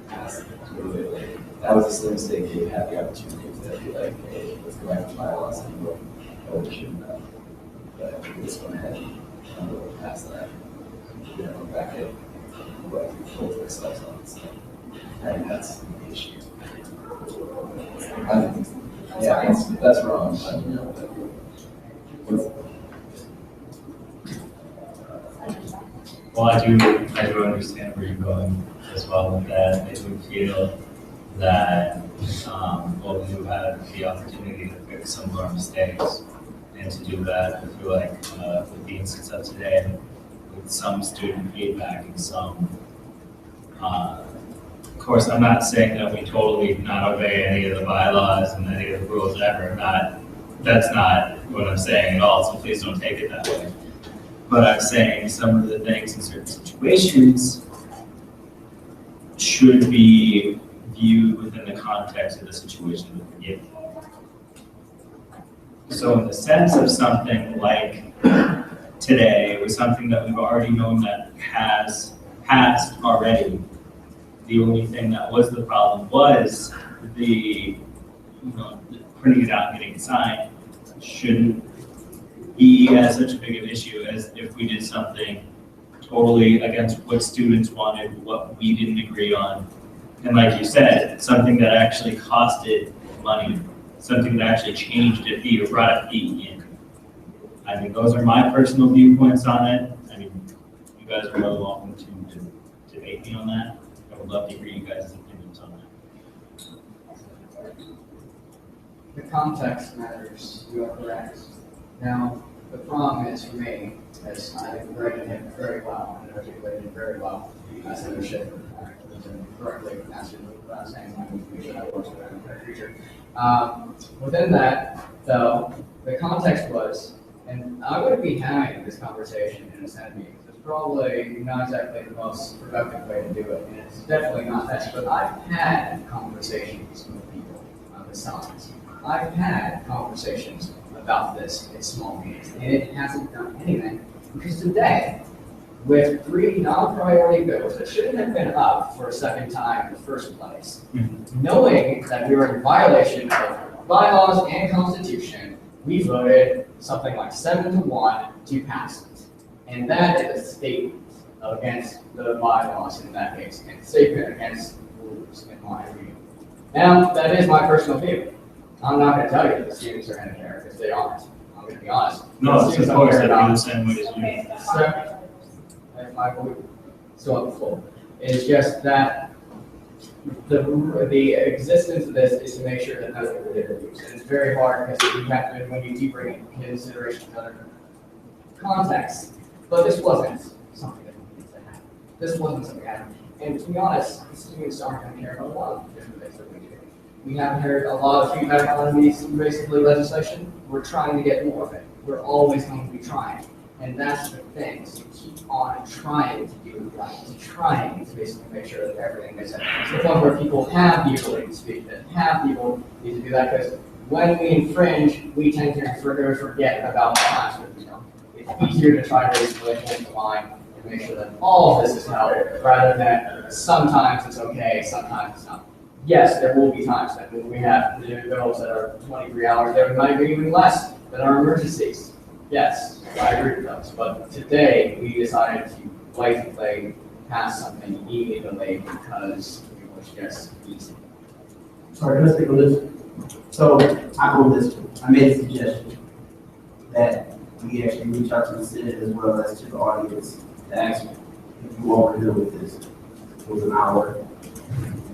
passed a little bit late. That was a silly mistake. You had the opportunity to be like, hey, let's go back to bylaws and go, oh, we shouldn't have. But we just went ahead and looked past that. We don't look back at what we told ourselves on. So I think that's the issue. Yeah, that's wrong. But, you know, well, I do understand where you're going as well with that. I do feel that well, we do have the opportunity to fix some of our mistakes, and to do that, I feel like with the instance of today, with some student feedback and some. Of course, I'm not saying that we totally not obey any of the bylaws and any of the rules ever. That's not what I'm saying at all, so please don't take it that way. But I'm saying some of the things in certain situations should be viewed within the context of the situation that we're given. So in the sense of something like today, it was something that we've already known that has passed already. The only thing that was the problem was the printing it out and getting it signed shouldn't be as such a big of an issue as if we did something totally against what students wanted, what we didn't agree on. And like you said, something that actually costed money, something that actually changed a fee or brought a fee in. I mean, those are my personal viewpoints on it. I mean, you guys are more than welcome to debate me on that. I would love to hear you guys' opinions on that. The context matters, you are correct. Now, the problem is for me, as I think Greg him very well and articulated it very well, as leadership correctly answered the same language that I worked with in the future. Within that, though, the context was, and I wouldn't be having this conversation in a Senate meeting. It's probably not exactly the most productive way to do it, and it's definitely not that. But I've had conversations with people on the sides. I've had conversations about this in small meetings, and it hasn't done anything. Because today, with 3 non-priority bills that shouldn't have been up for a second time in the first place, knowing that we were in violation of bylaws and constitution, we voted something like 7-1 to pass it. And that is a statement against the bylaws in that case, and a statement against rules in my view. Now, that is my personal view. I'm not going to tell you that the students are in there because they aren't. I'm going to be honest. No, of course, I'd be the same way as you. So, and my belief, still on the floor, is just that the existence of this is to make sure that nothing will get abused. And it's very hard because you have to, when you do bring in considerations of other contexts. But this wasn't something that needs to happen. This wasn't something that happened. And to be honest, the students aren't going to care about a lot of different things that we do. We haven't heard a lot of feedback on these basically legislation. We're trying to get more of it. We're always going to be trying. And that's the thing, is to keep on trying to do it right, trying to basically make sure that everything is at the point where people have the ability to speak, that have people need to do that, because when we infringe, we tend to forget about the times that we don't. It's easier to try to basically hold the line and make sure that all of this is held, rather than sometimes it's okay, sometimes it's not. Yes, there will be times that when we have bills that are 23 hours, there might be even less that are emergencies. Yes, I agree with those. But today, we decided to blatantly pass something illegally because it was just easy. Sorry, let's take a listen. So I hold this. I made a suggestion that we actually reach out to the Senate as well as to the audience to ask if you all can deal with this. It was an hour.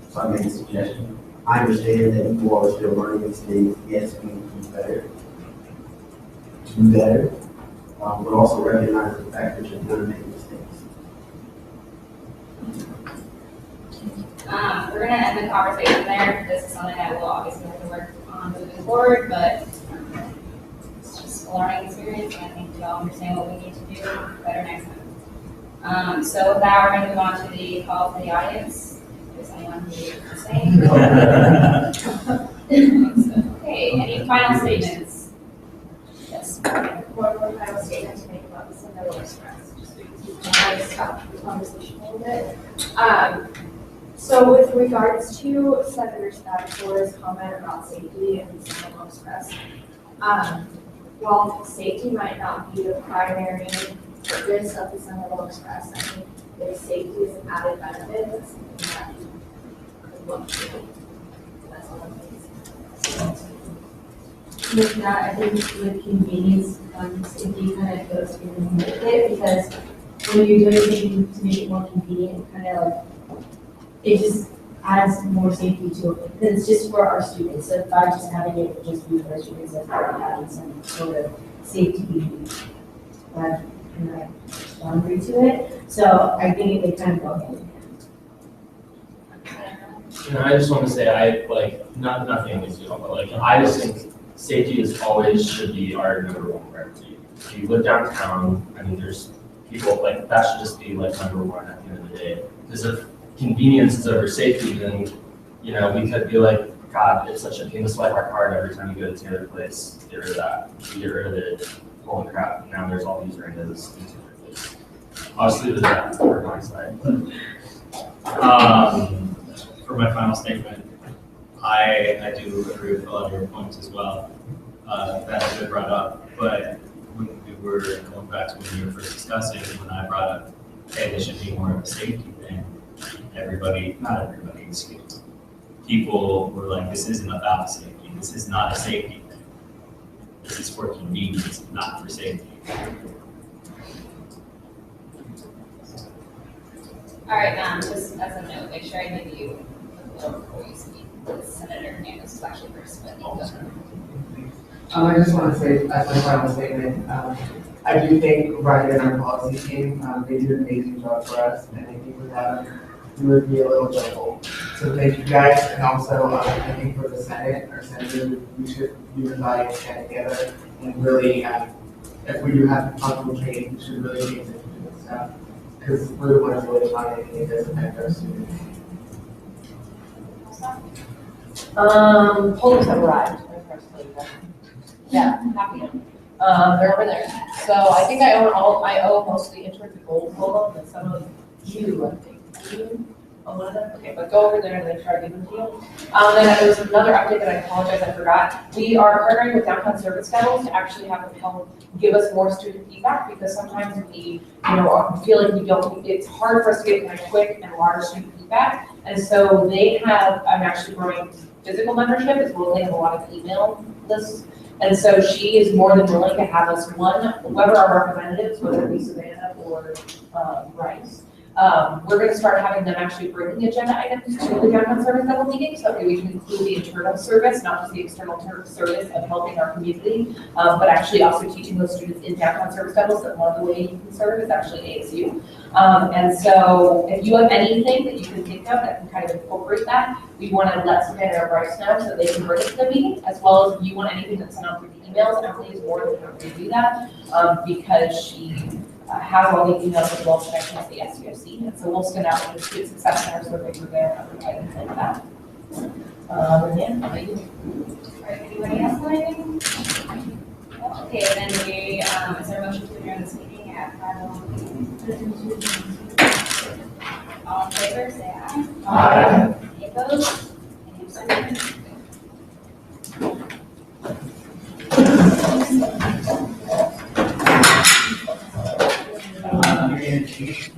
So I made a suggestion. I understand that you all are still learning these things. Yes, we need to do better. But also recognize the fact that you're going to make mistakes. we're gonna end the conversation there. This is something that we'll obviously have to work on moving forward, but it's just a learning experience, and I think we all understand what we need to do better next time. So with that, we're gonna move on to the call for the audience. If there's anyone who wants to say. Okay, any final statements? Yes. One final statement to make about the Cinderella Express, just because we kind of stopped the conversation a little bit. So with regards to Senator Spatafore's comment about safety and the Cinderella Express, while safety might not be the primary purpose of the Cinderella Express, I think if safety is an added benefit, that's something that we could look to. That's all I'm saying. With that, I think with convenience, safety kind of goes in with it, because when you're doing things to make it more convenient, kind of like, it just adds more safety to it, because it's just for our students. So by just having it just be for our students, that's already having some sort of safety boundary to it. So I think they kind of go hand in hand. And I just want to say, nothing is, but like, I just think safety is always should be our number one priority. If you live downtown, I mean, there's people, like, that should just be like number one at the end of the day. Because if convenience is over safety, then, you know, we could be like, God, it's such a pain to swipe our card every time you go to Taylor Place. Get rid of that. Get rid of it. Holy crap, now there's all these randos in Taylor Place. Obviously, there's that for my side. For my final statement, I do agree with a lot of your points as well, that have been brought up. But when we were going back to when we were first discussing, when I brought up, hey, this should be more of a safety thing, not everybody, excuse me, people were like, this isn't about safety. This is not a safety thing. This is for convenience, not for safety. All right, just as a note, make sure I give you the floor before you speak. Senator Hernandez is actually first, but you go ahead. I just want to say, as my final statement, I do think Ryan and our policy team, they do an amazing job for us, and I think without them, we would be a little jumbled. So thank you guys, and also I think for the Senate, our senator, we should unify and stand together, and really, if we do have possible training, we should really pay attention to this stuff, because we're the ones really trying to make this affect our students. Poles have arrived. Yeah, happy. They're over there. So I think I owe most of the intro to gold polo, and some of you, I think. You own one of them? Okay, but go over there and then try to give them to you. Then there was another update that I apologize, I forgot. We are partnering with Downtown Service Devils to actually have them help give us more student feedback, because sometimes we, feel like we don't, it's hard for us to get kind of quick and large student feedback. And so they have, I'm actually growing physical membership as well as they have a lot of email lists. And so she is more than willing to have us, whoever our representatives, whether it be Savannah or Bryce, we're going to start having them actually bring the agenda items to the downtown service level meeting, so that we can include the internal service, not just the external service of helping our community, but actually also teaching those students in downtown service levels that one of the ways you can serve is actually ASU. And so if you have anything that you can think of that can kind of incorporate that, we want to let Savannah or Bryce know so that they can bring it to the meeting, as well as if you want anything that's sent out through the emails, Emily is more than happy to do that, because she has all the emails as well as connections to the SUFC, and so we'll send out the student success center survey for there and other items like that. Thank you. All right, anybody else have anything? Okay, then is there a motion to adjourn this meeting at 5:01? All in favor, say aye. Aye. Any opposed? Any abstentions? You're going to cheat.